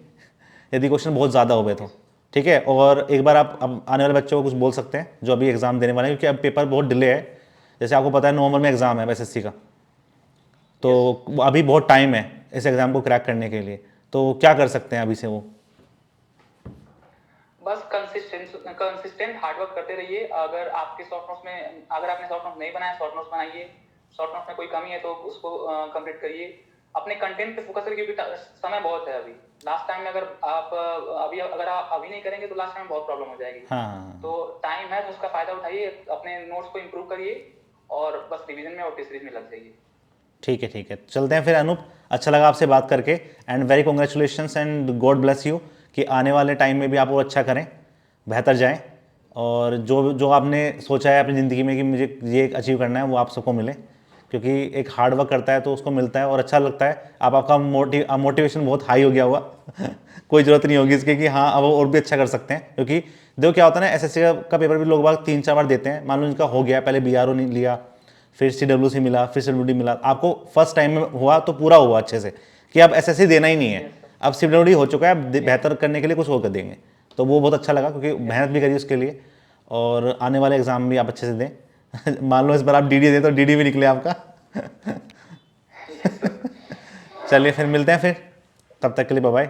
यदि क्वेश्चन बहुत ज़्यादा हो गए तो, ठीक है। और एक बार आप अब आने वाले बच्चों को कुछ बोल सकते हैं जो अभी एग्ज़ाम देने वाले हैं, क्योंकि अब पेपर बहुत डिले है। जैसे आपको पता है नवंबर में एग्ज़ाम है एसएससी का, तो अभी बहुत टाइम है इस एग्ज़ाम को क्रैक करने के लिए, तो क्या कर सकते हैं अभी से वो? बस कंसिस्टेंट हार्डवर्क करते रहिए। अगर आपके शॉर्ट नोट्स में, अगर आपने शॉर्ट नोट्स नहीं बनाए, शॉर्ट नोट्स बनाइए। शॉर्ट नोट्स में कोई कमी है तो उसको कंप्लीट करिए। अपने कंटेंट पे फोकस करिए, क्योंकि समय बहुत है अभी। लास्ट टाइम में अगर आप अभी नहीं करेंगे तो लास्ट टाइम बहुत प्रॉब्लम हो जाएगी। हाँ तो टाइम है तो उसका फायदा उठाइए, अपने नोट्स को इम्प्रूव करिए और बस रिवीजन में और टेस्ट सीरीज में लग जाइए। ठीक है, चलते हैं फिर अनूप। अच्छा लगा आपसे बात करके, and very congratulations and God bless you कि आने वाले टाइम में भी आप और अच्छा करें, बेहतर जाएं, और जो जो आपने सोचा है अपनी ज़िंदगी में कि मुझे ये अचीव करना है, वो आप सबको मिले, क्योंकि एक हार्ड वर्क करता है तो उसको मिलता है और अच्छा लगता है। आपका मोटिवेशन बहुत हाई हो गया हुआ कोई ज़रूरत नहीं होगी इसके कि हाँ अब और भी अच्छा कर सकते हैं, क्योंकि देखो क्या होता है ना, एसएससी का पेपर भी लोग बाग 3-4 बार देते हैं। मान लो इनका हो गया, पहले बीआरओ नहीं लिया, फिर सीडब्ल्यूसी मिला, फिर सीडब्ल्यूडी मिला, आपको फर्स्ट टाइम में हुआ तो पूरा हुआ अच्छे से कि अब एसएससी देना ही नहीं है, अब सीडब्ल्यूडी हो चुका है, अब बेहतर करने के लिए कुछ और कर देंगे। तो वो बहुत अच्छा लगा, क्योंकि मेहनत भी करी उसके लिए, और आने वाले एग्ज़ाम भी आप अच्छे से दें मान लो इस बार आप डीडी दें तो डीडी भी निकले आपका चलिए फिर मिलते हैं फिर, तब तक के लिए बाय बाय।